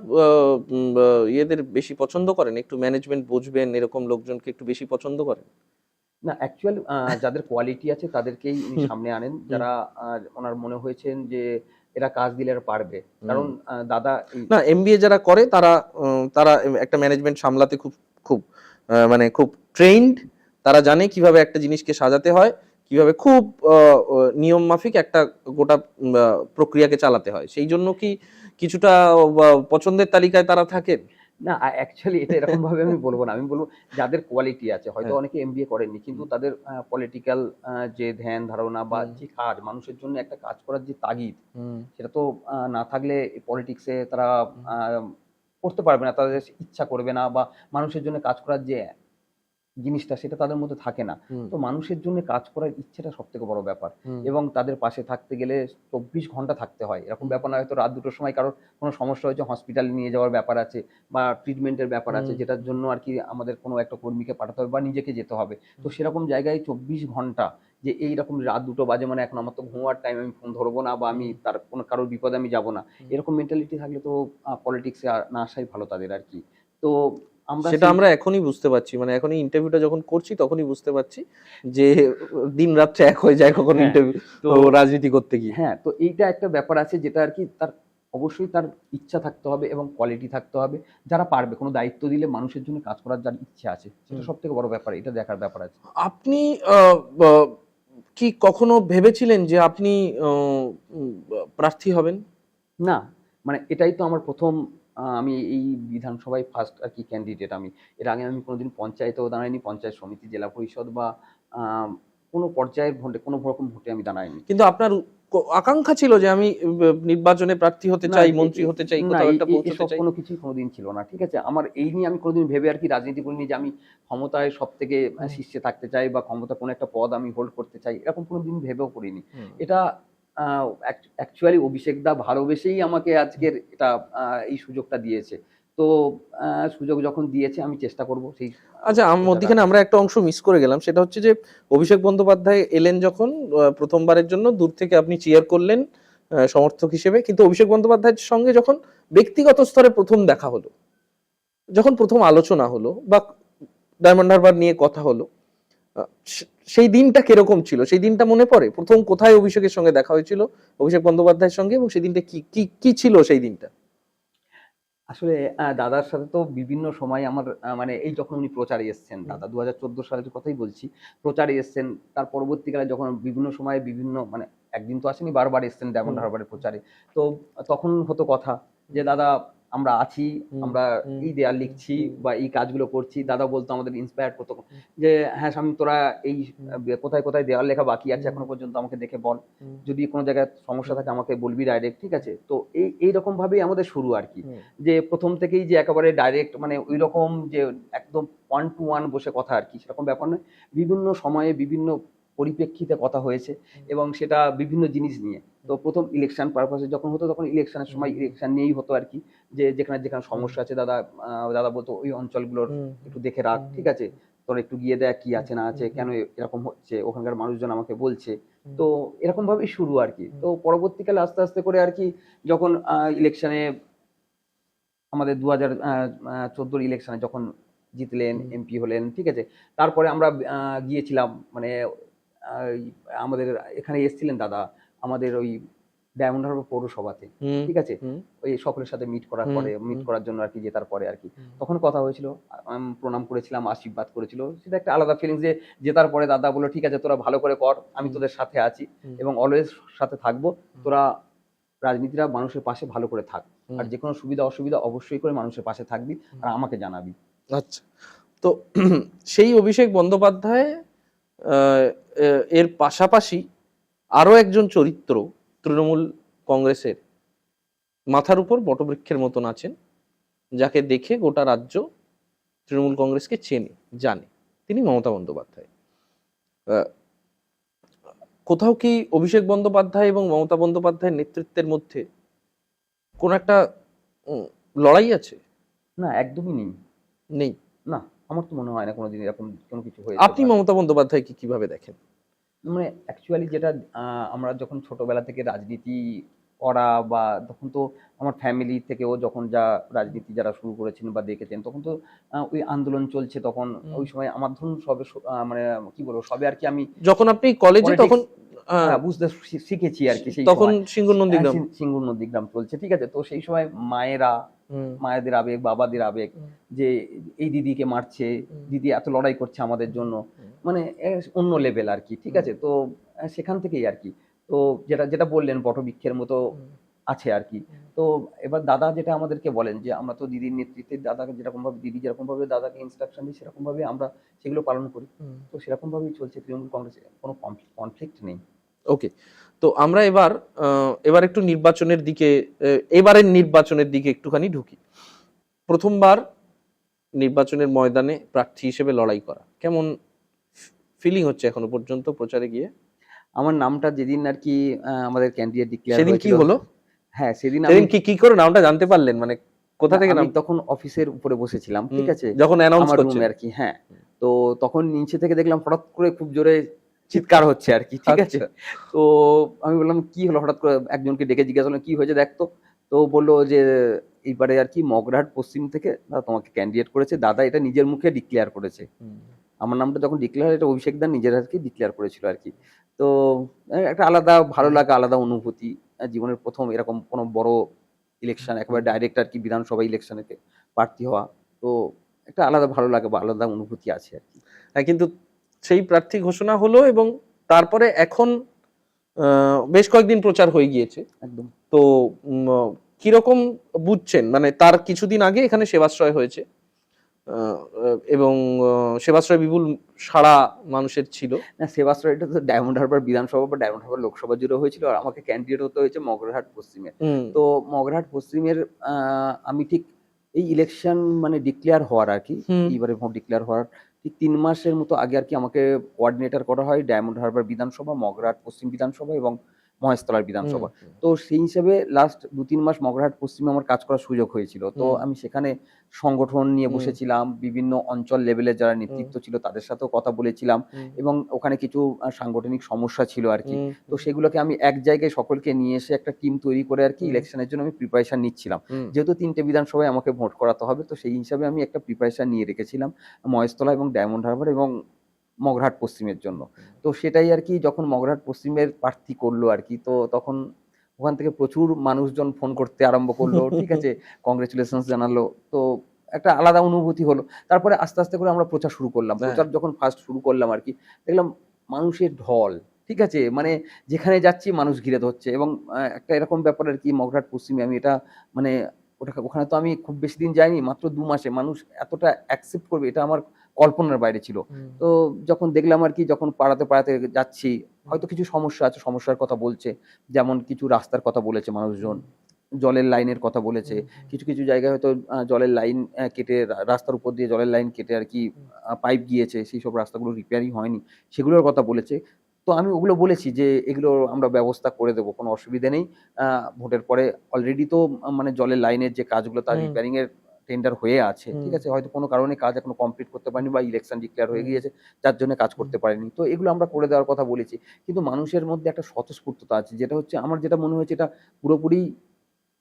ইয়েদের বেশি পছন্দ করেন? একটু ম্যানেজমেন্ট বুঝবেন এরকম লোকজনকে একটু বেশি পছন্দ করেন? না, অ্যাকচুয়াল যাদের কোয়ালিটি আছে তাদেরকেই উনি হুম, সামনে আনেন, হুম, যারা ওনার মনে হয়েছেন যে এরা কাজ দিলে এরা পারবে। কারণ হুম। দাদা এই না, এমবিএ যারা করে তারা তারা একটা ম্যানেজমেন্ট সামলাতে খুব খুব মানে খুব ট্রেইনড। তারা জানে কিভাবে একটা জিনিসকে সাজাতে হয়, কিভাবে খুব নিয়ম মাফিক একটা গোটা প্রক্রিয়াকে চালাতে হয়। সেই জন্য কি কিছুটা পছন্দের তালিকায় তারা থাকেন? না, অ্যাকচুয়ালি এটা এরকম ভাবে আমি বলব না। আমি বলব যাদের কোয়ালিটি আছে, হয়তো হ্যাঁ। অনেকে এমবিএ করেননি, কিন্তু হুম, তাদের পলিটিক্যাল যে ধ্যান ধারণা বা হুম, যে কাজ, মানুষের জন্য একটা কাজ করার যে তাগিদ, হুম, সেটা তো না থাকলে পলিটিক্সে তারা হুম, আ করতে পারবে না। তাদের ইচ্ছা করবে না, বা মানুষের জন্য কাজ করার যে জিনিসটা সেটা তাদের মধ্যে থাকে না। হুম, তো মানুষের জন্য কাজ করার ইচ্ছেটা সবথেকে বড় ব্যাপার। হুম, এবং তাদের পাশে থাকতে গেলে ২৪ ঘন্টা থাকতে হয়। এরকম হুম, ব্যাপার না, হয়তো রাত ২ টোর সময় কারোর কোনো সমস্যা হয়েছে, হসপিটালে নিয়ে যাওয়ার ব্যাপার আছে, বা ট্রিটমেন্টের ব্যাপার আছে, হুম, যেটার জন্য আরকি আমাদের কোনো একটা কর্মীকে পাঠাতে হবে বা নিজেকে যেতে হবে। তো হুম, সেরকম জায়গায় ২৪ ঘন্টা যে এইরকম রাত ২টো বাজে মানে এখন আমার তো ঘুমাবার টাইম, আমি ফোন ধরবো না, বা আমি হুম, তার কোনো কারোর বিপদে আমি যাব না। হুম। এরকম মেন্টালিটি থাকলে তো পলিটিক্সে না আসাই ভালো তাদের আরকি। তো আমরা সেটা সেই আমরা এখনই বুঝতে পারছি। মানে এখনই ইন্টারভিউটা যখন করছি তখনই বুঝতে পারছি যে দিন রাত্রে এক হয়ে যায় কখনো হ্যাঁ, ইন্টারভিউ তো রাজনীতি করতে গিয়ে। হ্যাঁ, তো এইটা একটা ব্যাপার আছে যেটা আরকি তার অবশ্যই তার ইচ্ছা থাকতে হবে এবং কোয়ালিটি থাকতে হবে। যারা পারবে, কোনো দায়িত্ব দিলে মানুষের জন্য কাজ করার যার ইচ্ছা আছে, সেটা হুম। সবথেকে বড় ব্যাপার। এটা দেখার ব্যাপার আছে। আপনি আ ব কি কখনো ভেবেছিলেন যে আপনি অ উম প্রার্থী হবেন? না, মানে এটাই তো আমার ১ম, আমি এই বিধানসভায় ফার্স্ট আরকি ক্যান্ডিডেট আমি। এর আগে আমি কোনোদিন পঞ্চায়েতেও দাঁড়াইনি, পঞ্চায়েত সমিতি, জেলা পরিষদ বা আ কোনো পর্যায়ের ভোটে, কোনো রকম ভোটে আমি দাঁড়াইনি। কিন্তু আপনার আকাঙ্ক্ষা ছিল যে আমি নির্বাচনে প্রার্থী হতে না, চাই, এ মন্ত্রী এ হতে চাই, না, কোথাও একটা পৌঁছতে এসব চাই? কোনো কিছুই কোনোদিন ছিল না। ঠিক আছে? আমার এই নিয়ে আমি কোনোদিন ভেবে আরকি রাজনীতি করিনি যে আমি ক্ষমতায় সবথেকে হুম, শীর্ষে থাকতে চাই, বা ক্ষমতার কোনো একটা পদ আমি হোল্ড করতে চাই। এরকম কোনোদিন ভেবেও করিনি। হুম, এটা আ অ্যাকচুয়ালি অভিষেক দা ভালোবেসেই আমাকে হুম। আজকের এটা এই সুযোগটা দিয়েছে। তো আ সুযোগ যখন দিয়েছে আমি চেষ্টা করব সেই আচ্ছা, চেষ্টা মধ্যিখানে রাখার। আমরা একটা অংশ মিস করে গেলাম। সেটা হচ্ছে যে অভিষেক বন্দ্যোপাধ্যায় এলেন যখন ১ম বারের জন্য দূর থেকে আপনি চিয়ার করলেন সমর্থক হিসেবে। কিন্তু অভিষেক বন্দ্যোপাধ্যায়ের সঙ্গে যখন ব্যক্তিগত স্তরে ১ম দেখা হলো, যখন ১ম আলোচনা হলো বা ডায়মন্ড হারবার নিয়ে কথা হলো, আ সে সেই দিনটা কিরকম ছিল? সেই দিনটা মনে পড়ে? ১ম কোথায় অভিষেকের সঙ্গে দেখা হয়েছিল? অভিষেক বন্দ্যোপাধ্যায়ের সঙ্গে, এবং সেদিনটা কি ছিল সেই দিনটা? আসলে দাদার সাথে তো বিভিন্ন সময় আমার মানে এই যখন উনি প্রচারে এসছেন, হুম, দাদা ২০১৪ সালের কথাই বলছি। প্রচারে এসছেন। তার পরবর্তীকালে যখন বিভিন্ন সময়ে বিভিন্ন মানে একদিন তো আসেনি, বারবার এসছেন ডায়মন্ড হুম, হারবারের প্রচারে। তো তখন হতো কথা যে, "দাদা আমরা আছি, হুম, আমরা হুম, এই দেয়াল হুম, লিখছি হুম, বা এই কাজগুলো করছি।" দাদা বলতো, আমাদের ইন্সপায়ার করতো হুম, যে, "হ্যাঁ, শামীম, তোরা এই হুম, কোথায়, কোথায় দেওয়াল লেখা বাকি আছে হুম, এখনো পর্যন্ত আমাকে দেখে বল। হুম, যদি কোনো জায়গায় সমস্যা হুম, থাকে আমাকে বলবি ডাইরেক্ট।" ঠিক আছে? তো এইরকম ভাবেই আমাদের শুরু আরকি। হুম, যে ১ম থেকেই যে একেবারে ডাইরেক্ট মানে ঐরকম যে একদম one to one বসে কথা আরকি, সেরকম ব্যাপার নয়। বিভিন্ন সময়ে বিভিন্ন পরিপ্রেক্ষিতে কথা হয়েছে, হুম, এবং সেটা বিভিন্ন জিনিস নিয়ে। তো ১ম ইলেকশন পারপাস এ যখন হতো, তখন ইলেকশনের হুম, সময় হুম, ইলেকশন নিয়েই হতো আরকি। যে যেখানে, যেখানে হুম, সমস্যা আছে দাদা, দাদা বলত, "ওই অঞ্চলগুলোর হুম, একটু দেখে রাখ। হুম, ঠিক আছে? তোরা একটু গিয়ে দেখ কি হুম, আছে না হুম, আছে, হুম, কেন এরকম হচ্ছে? ওখানকার মানুষজন আমাকে বলছে।" হুম, তো এরকম ভাবেই শুরু আরকি। হুম, তো পরবর্তীকালে আস্তে, আস্তে করে আরকি যখন ইলেকশনে আমাদের ২০১৪ ইলেকশনে যখন জিতলেন, হুম, এমপি হলেন, ঠিক আছে? তারপরে আমরা গিয়েছিলাম মানে এই আমাদের এখানে এসছিলেন দাদা, আমাদের ওই ডায়মন্ড হারবার পৌরসভাতে, হুম, ঠিক আছে? হুম, ওই সকলের সাথে মিট হুম, করার জন্য আরকি, জেতার পরে আরকি। হুম, তখন কথা হয়েছিল, প্রণাম করেছিলাম, আশীর্বাদ করেছিল। সেটা একটা আলাদা ফিলিংস যে জেতার পরে দাদা বলল, "ঠিক আছে, তোরা ভালো করে কর। আমি হুম, তোদের সাথে আছি হুম, এবং অলওয়েজ সাথে থাকবো। হুম, তোরা রাজনীতিটা মানুষের পাশে ভালো করে থাক। আর হুম, যেকোনো সুবিধা অসুবিধা অবশ্যই করে মানুষের পাশে থাকবি হুম। আর আমাকে জানাবি।" আচ্ছা। তো সেই অভিষেক বন্দ্যোপাধ্যায় আ এ এর পাশাপাশি আরো একজন চরিত্র তৃণমূল কংগ্রেসের মাথার উপর বটবৃক্ষের মতন আছেন, যাকে দেখে গোটা রাজ্য তৃণমূল কংগ্রেসকে চেনে, জানে। তিনি মমতা বন্দ্যোপাধ্যায়। আ কোথাও কি অভিষেক বন্দ্যোপাধ্যায় এবং মমতা বন্দ্যোপাধ্যায়ের নেতৃত্বের মধ্যে কোন একটা লড়াই আছে? না, একদমই নেই। নেই? না, আমার তো মনে হয় না কোনোদিন এরকম কোনো কিছু আপনি হয়েছে। মমতা বন্দ্যোপাধ্যায়কে কিভাবে দেখেন? মানে অ্যাকচুয়ালি যেটা আমরা যখন ছোটবেলা থেকে রাজনীতি করা বা তখন তো আমার ফ্যামিলি থেকেও যখন রাজনীতি যারা শুরু করেছেন বা দেখেছেন তখন তো ওই আন্দোলন চলছে তখন। ওই সময় আমার ধরুন সবে মানে কি বলবো সবে আর কি আমি যখন আপনি কলেজে তখন পলিটিক্স আহ, বুঝতে শিখেছি আর কি সেই তখন সময়। সিঙ্গুর নন্দীগ্রাম। সিঙ্গুর নন্দীগ্রাম চলছে, ঠিক আছে। তো সেই সময় হুম, মায়েদের আবেগ, বাবাদের আবেগ, হুম, যে এই দিদিকে মারছে, হুম, দিদি এত লড়াই করছে আমাদের জন্য, হুম, মানে অন্য লেভেল আর কি, ঠিক হুম, আছে। তো সেখান থেকেই আর কি। তো যেটা যেটা বললেন বটবৃক্ষের মতো হুম, আছে আর কি। হুম, তো এবার দাদা যেটা আমাদেরকে বলেন যে আমরা তো দিদির নেতৃত্বে দাদাকে যেরকম ভাবে দিদি যেরকম ভাবে দাদাকে ইনস্ট্রাকশন দিই সেরকম ভাবে আমরা সেগুলো পালন করি। হুম। তো সেরকম ভাবেই চলছে তৃণমূল কংগ্রেসে, কোনো কনফ্লিক্ট নেই। ওকে, তো আমরা এবার একটু নির্বাচনের দিকে, এবারের নির্বাচনের দিকে একটুখানি ঢুকি। প্রথমবার নির্বাচনের ময়দানে প্রার্থী হিসেবে লড়াই করা কেমন ফিলিং হচ্ছে এখনো পর্যন্ত প্রচারে গিয়ে? আমার নামটা যেদিন আর কি আমাদের ক্যান্ডিডেট ডিক্লেয়ার সেদিন কি হয়েছিল, হলো? হ্যাঁ সেদিন আমি, সেদিন কি কি করে নামটা জানতে পারলেন, মানে কোথা না থেকে আমি নাম? তখন অফিসের উপরে বসেছিলাম, ঠিক আছে, যখন অ্যানাউন্স আমার করছেন? রুমে আর কি, হ্যাঁ। তো তখন নিচে থেকে দেখলাম হঠাৎ করে খুব জোরে চিৎকার হচ্ছে আর কি, ঠিক আছে। আচ্ছা। তো আমি বললাম কি হলো, হঠাৎ করে একজনকে ডেকে জিজ্ঞাসা করলাম কি হয়েছে দেখতো। তো বললো যে এইবারে আর কি মগরাহাট পশ্চিম থেকে দাদা তোমাকে ক্যান্ডিডেট করেছে, দাদা এটা নিজের মুখে ডিক্লেয়ার করেছে। হুম, আমার নামটা যখন ডিক্লেয়ার, এটা অভিষেক দা নিজের আর কি ডিক্লেয়ার করেছিল আর কি। তো একটা আলাদা ভালো লাগা, আলাদা অনুভূতি। জীবনের প্রথম এরকম কোনো বড় ইলেকশন একেবারে ডাইরেক্ট আর কি বিধানসভা ইলেকশনে প্রার্থী হওয়া। তো একটা আলাদা ভালো লাগা বা আলাদা অনুভূতি আছে আর কি। হ্যাঁ, কিন্তু সেই প্রার্থী ঘোষণা হলো এবং তারপরে এখন বেশ কয়েকদিন প্রচার হয়ে গিয়েছে। একদম। তো কিরকম বুঝছেন, মানে তার কিছুদিন আগে এখানে সেবাশ্রয় হয়েছে, এবং সেবাশ্রয় বিপুল সাড়া মানুষের ছিল। না, সেবাশ্রয়টা তো ডায়মন্ড হারবার বিধানসভা বা ডায়মন্ড হারবার লোকসভা জুড়ে হয়েছিল, আর আমাকে ক্যান্ডিডেট হতে হয়েছে মগরাহাট পশ্চিমে। হুম, তো মগরাহাট পশ্চিমের আমি ঠিক এই ইলেকশন মানে ডিক্লেয়ার হওয়ার আর কি, হুম, এইবারে ভোট ডিক্লেয়ার হওয়ার ঠিক ৩ মাসের মতো আগে আর কি আমাকে কোঅর্ডিনেটর করা হয় ডায়মন্ড হারবার বিধানসভা, মগরাহাট পশ্চিম বিধানসভা এবং মহেশতলার হুম, বিধানসভা। তো সেই হিসেবে লাস্ট ২-৩ মাস মগরাহাট পশ্চিমে আমার কাজ করার সুযোগ হয়েছিল। তো হুম, আমি সেখানে সংগঠন নিয়ে হুম, বসেছিলাম, বিভিন্ন অঞ্চল লেভেলের যারা হুম, নেতৃত্ব ছিল তাদের সাথেও কথা বলেছিলাম, হুম, এবং ওখানে কিছু সাংগঠনিক সমস্যা ছিল আর কি। হুম, তো সেগুলোকে আমি এক জায়গায় সকলকে নিয়ে এসে একটা টিম তৈরি করে আর কি হুম, ইলেকশনের জন্য আমি প্রিপারেশন নিচ্ছিলাম। হুম, যেহেতু ৩টে বিধানসভায় আমাকে ভোট করাতে হবে, তো সেই হিসাবে আমি একটা প্রিপারেশন নিয়ে রেখেছিলাম মহেশতলা এবং ডায়মন্ড হারবার এবং মগরাহাট পশ্চিমের জন্য। তো সেটাই আর কি, যখন মগরাহাট পশ্চিমের প্রার্থী করলো আর কি, তো তখন ওখান থেকে প্রচুর মানুষজন ফোন করতে আরম্ভ করলো, ঠিক আছে, কংগ্রেচুলেশনস জানালো। তো একটা আলাদা অনুভূতি হলো। তারপরে আস্তে আস্তে করে আমরা প্রচার শুরু করলাম। হ্যাঁ, প্রচার যখন ফার্স্ট শুরু করলাম আর কি, দেখলাম মানুষের ঢল, ঠিক আছে, মানে যেখানে যাচ্ছি মানুষ ঘিরে ধরছে, এবং একটা এরকম ব্যাপার আর কি মগরাহাট পশ্চিমে আমি এটা মানে ওখানে তো আমি খুব বেশি দিন যাইনি, মাত্র ২ মাসে মানুষ এতটা অ্যাকসেপ্ট করবে এটা আমার কল্পনার বাইরে ছিল। হুম, তো যখন দেখলাম আর কি, যখন পাড়াতে পাড়াতে যাচ্ছি, হয়তো কিছু সমস্যা আছে, সমস্যার কথা বলছে, যেমন কিছু রাস্তার কথা বলেছে মানুষজন, জলের লাইনের কথা বলেছে। কিছু কিছু জায়গায় হয়তো জলের লাইন কেটে রাস্তার উপর দিয়ে জলের লাইন কেটে আর কি পাইপ গিয়েছে, সেই সব রাস্তাগুলো রিপেয়ারিং হয়নি, সেগুলোর কথা বলেছে। তো আমি ওগুলো বলেছি যে এগুলো আমরা ব্যবস্থা করে দেবো, কোনো অসুবিধা নেই। ভোটের পরে অলরেডি তো মানে জলের লাইনের যে কাজগুলো তার হুম, রিপেয়ারিং এর টেন্ডার হয়ে আছে, হুম, ঠিক আছে, হয়তো কোনো কারণে কাজ এখনো কমপ্লিট করতে পারেনি বা ইলেকশন ডিক্লেয়ার হয়ে হুম, গিয়েছে যার জন্য কাজ হুম, করতে পারেনি, তো এগুলো আমরা করে দেওয়ার কথা বলেছি। কিন্তু মানুষের মধ্যে একটা স্বতঃস্ফূর্ততা আছে, যেটা হচ্ছে আমার যেটা মনে হয়েছে এটা পুরোপুরি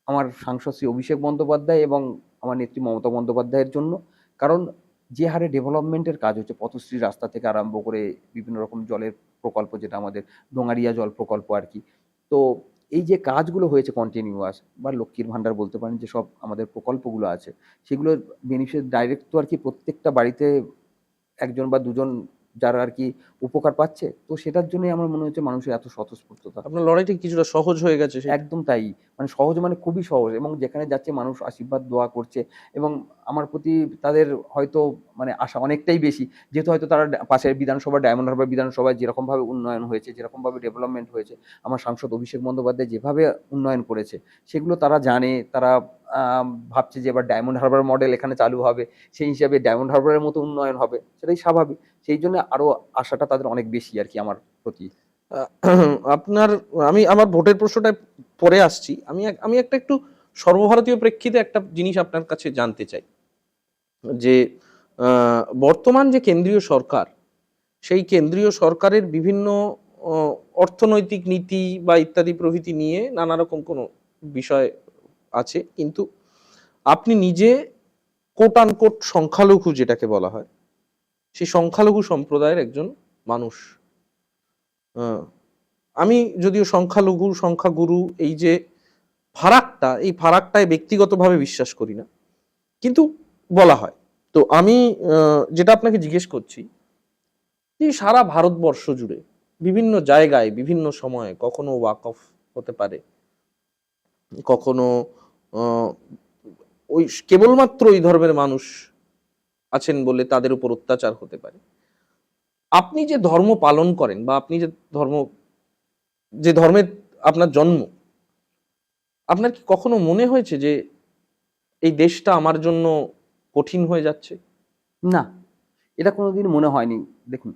আমার সাংসদ শ্রী অভিষেক বন্দ্যোপাধ্যায় এবং আমার নেত্রী মমতা বন্দ্যোপাধ্যায়ের জন্য। কারণ যে হারে ডেভেলপমেন্টের কাজ হচ্ছে, পথশ্রী রাস্তা থেকে আরম্ভ করে বিভিন্ন রকম জলের প্রকল্প, যেটা আমাদের ডোঙারিয়া জল প্রকল্প আর কি। তো এই যে কাজগুলো হয়েছে কন্টিনিউয়াস, বা লক্ষ্মীর ভান্ডার বলতে পারেন, যে সব আমাদের প্রকল্পগুলো আছে সেগুলোর বেনিফিট ডাইরেক্ট তো আর কি প্রত্যেকটা বাড়িতে একজন বা দুজন যারা আর কি উপকার পাচ্ছে। তো সেটার জন্যই আমার মনে হচ্ছে মানুষের এত স্বতঃস্ফূর্ততা। আপনার লড়াইটা কিছুটা সহজ হয়ে গেছে সেটা? একদম তাই। মানে সহজ মানে খুবই সহজ, এবং যেখানে যাচ্ছে মানুষ আশীর্বাদ দোয়া করছে, এবং আমার প্রতি তাদের হয়তো মানে আশা অনেকটাই বেশি। যেহেতু হয়তো তারা পাশের বিধানসভা ডায়মন্ড হারবার বিধানসভায় যেরকমভাবে উন্নয়ন হয়েছে, যেরকমভাবে ডেভেলপমেন্ট হয়েছে, আমার সাংসদ অভিষেক বন্দ্যোপাধ্যায় যেভাবে উন্নয়ন করেছে, সেগুলো তারা জানে। তারা ভাবছে যে এবার ডায়মন্ড হারবার মডেল এখানে চালু হবে। সেই হিসাবে ডায়মন্ড হারবারের মতো উন্নয়ন হবে। সেটাই স্বাভাবিক। সেই জন্য আরো আশাটা তাদের অনেক বেশি আরকি আমার প্রতি। আপনার, আমি আমার ভোটের প্রশ্নটা পরে আসছি, আমি একটা একটু সর্বভারতীয় প্রেক্ষিতে একটা জিনিস আপনার কাছে জানতে চাই, যে বর্তমান যে কেন্দ্রীয় সরকার, সেই কেন্দ্রীয় সরকারের বিভিন্ন অর্থনৈতিক নীতি বা ইত্যাদি প্রভৃতি নিয়ে নানা রকম কোনো বিষয় আছে, কিন্তু আপনি নিজে কোট আনকোট সংখ্যালঘু যেটাকে বলা হয়, সেই সংখ্যালঘু সম্প্রদায়ের একজন মানুষ। আমি যদিও সংখ্যালঘু সংখ্যাগুরু এই যে ফারাকটা, এই ফারাকটায় ব্যক্তিগতভাবে বিশ্বাস করি না, কিন্তু বলা হয়। তো আমি যেটা আপনাকে জিজ্ঞেস করছি, যে সারা ভারতবর্ষ জুড়ে বিভিন্ন জায়গায় বিভিন্ন সময়ে কখনো ওয়াকফ হতে পারে, কখনো ওই কেবলমাত্র ওই ধর্মের মানুষ আছেন বলে তাদের উপর অত্যাচার হতে পারে। আপনি যে ধর্ম পালন করেন বা আপনি যে ধর্মের আপনার জন্ম, আপনার কি কখনো মনে হয়েছে যে এই দেশটা আমার জন্য কঠিন হয়ে যাচ্ছে? না, এটা কোনোদিন মনে হয়নি। দেখুন,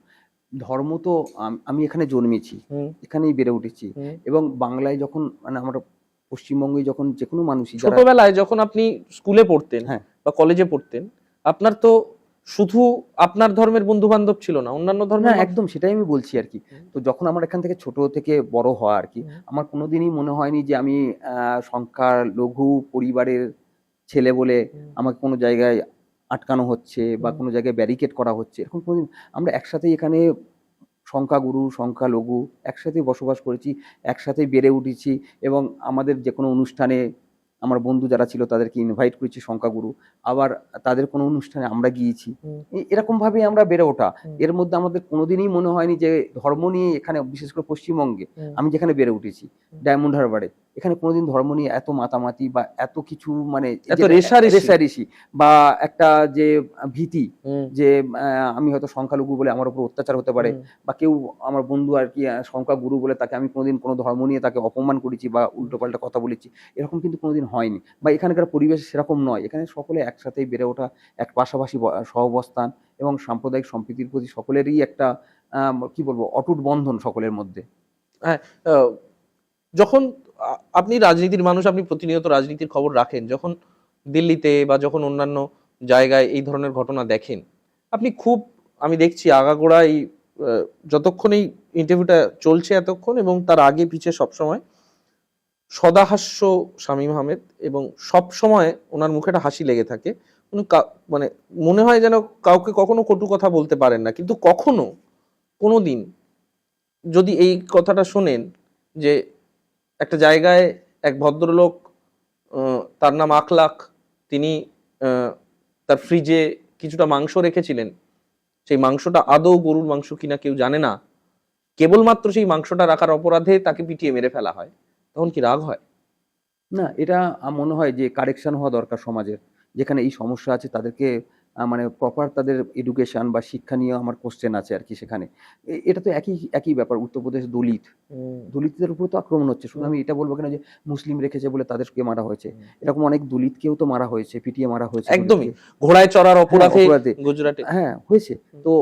ধর্ম তো আমি এখানে জন্মেছি, এখানেই বেড়ে উঠেছি, এবং বাংলায় যখন মানে আমরা পশ্চিমবঙ্গে যখন যে কোনো মানুষই ছোটবেলায় যখন আপনি স্কুলে পড়তেন হ্যাঁ বা কলেজে পড়তেন, আপনার তো শুধু আপনার ধর্মের বন্ধু বান্ধব ছিল না, অন্যান্য ধর্মের একদম সেটাই আমি বলছি আর কি। তো যখন আমার এখান থেকে ছোট থেকে বড় হওয়া আর কি, আমার কোনোদিনই মনে হয়নি যে আমি সংখ্যালঘু পরিবারের ছেলে বলে আমাকে কোনো জায়গায় আটকানো হচ্ছে বা কোনো জায়গায় ব্যারিকেড করা হচ্ছে, এরকম কোনোদিন। আমরা একসাথেই এখানে সংখ্যাগুরু সংখ্যালঘু একসাথেই বসবাস করেছি, একসাথেই বেড়ে উঠেছি, এবং আমাদের যে কোনো অনুষ্ঠানে আমার বন্ধু যারা ছিল তাদেরকে ইনভাইট করেছি সংখ্যাগুরু, আবার তাদের কোনো অনুষ্ঠানে আমরা গিয়েছি। এরকম ভাবে আমরা বেড়ে ওঠা। এর মধ্যে আমাদের কোনোদিনই মনে হয়নি যে ধর্ম নিয়ে এখানে, বিশেষ করে পশ্চিমবঙ্গে আমি যেখানে বেড়ে উঠেছি ডায়মন্ড হারবারে, এখানে কোনোদিন ধর্ম নিয়ে এত মাতামাতি বা এত কিছু মানে রেষারেষি বা একটা যে ভীতি যে আমি হয়তো সংখ্যালঘু বলে আমার উপর অত্যাচার হতে পারে, বা কেউ আমার বন্ধু আর কি সংখ্যাগুরু বলে তাকে আমি কোনোদিন কোনো ধর্ম নিয়ে তাকে অপমান করেছি বা উল্টোপাল্টা কথা বলেছি, এরকম কিন্তু কোনোদিন হয়নি। বা এখানকার পরিবেশ সেরকম নয়, এখানে সকলে একসাথেই বেড়ে ওঠা, এক পাশাপাশি সহাবস্থান, এবং সাম্প্রদায়িক সম্প্রীতির প্রতি সকলেরই একটা কি বলবো অটুট বন্ধন সকলের মধ্যে। হ্যাঁ, যখন আপনি রাজনীতির মানুষ, আপনি প্রতিনিয়ত রাজনীতির খবর রাখেন, যখন দিল্লিতে বা যখন অন্যান্য জায়গায় এই ধরনের ঘটনা দেখেন, আপনি খুব, আমি দেখছি আগাগোড়া এই যতক্ষণ এই ইন্টারভিউটা চলছে এতক্ষণ এবং তার আগে পিছে সবসময় সদাহাস্য শামীম আহমেদ, এবং সব সময় ওনার মুখে একটা হাসি লেগে থাকে। উনি মানে মনে হয় যেন কাউকে কখনো কটু কথা বলতে পারেন না, কিন্তু কখনো কোনোদিন যদি এই কথাটা শোনেন যে একটা জায়গায় এক ভদ্রলোক, তার নাম আখলাখ, তিনি তার ফ্রিজে কিছুটা মাংস রেখেছিলেন, সেই মাংসটা আদৌ গরুর মাংস কিনা কেউ জানে না, কেবলমাত্র সেই মাংসটা রাখার অপরাধে তাকে পিটিয়ে মেরে ফেলা হয়, তখন কি রাগ হয় না? এটা মনে হয় যে কারেকশন হওয়া দরকার সমাজের, যেখানে এই সমস্যা আছে তাদেরকে মানে প্রপার তাদের এডুকেশন বা শিক্ষা নিয়ে আমার কোশ্চেন আছে আর কি। সেখানে এটা তো একই ব্যাপার। উত্তরপ্রদেশ দলিতদের উপর তো আক্রমণ হচ্ছে। শুধু আমি এটা বলবো কেন যে মুসলিম রেখেছে বলে তাদেরকে মারা হয়েছে, এরকম অনেক দলিতকেও তো মারা হয়েছে, পিটিয়ে মারা হয়েছে। একদমই ঘোড়ায় চড়ার অপরাধে গুজরাটে হয়েছে। তো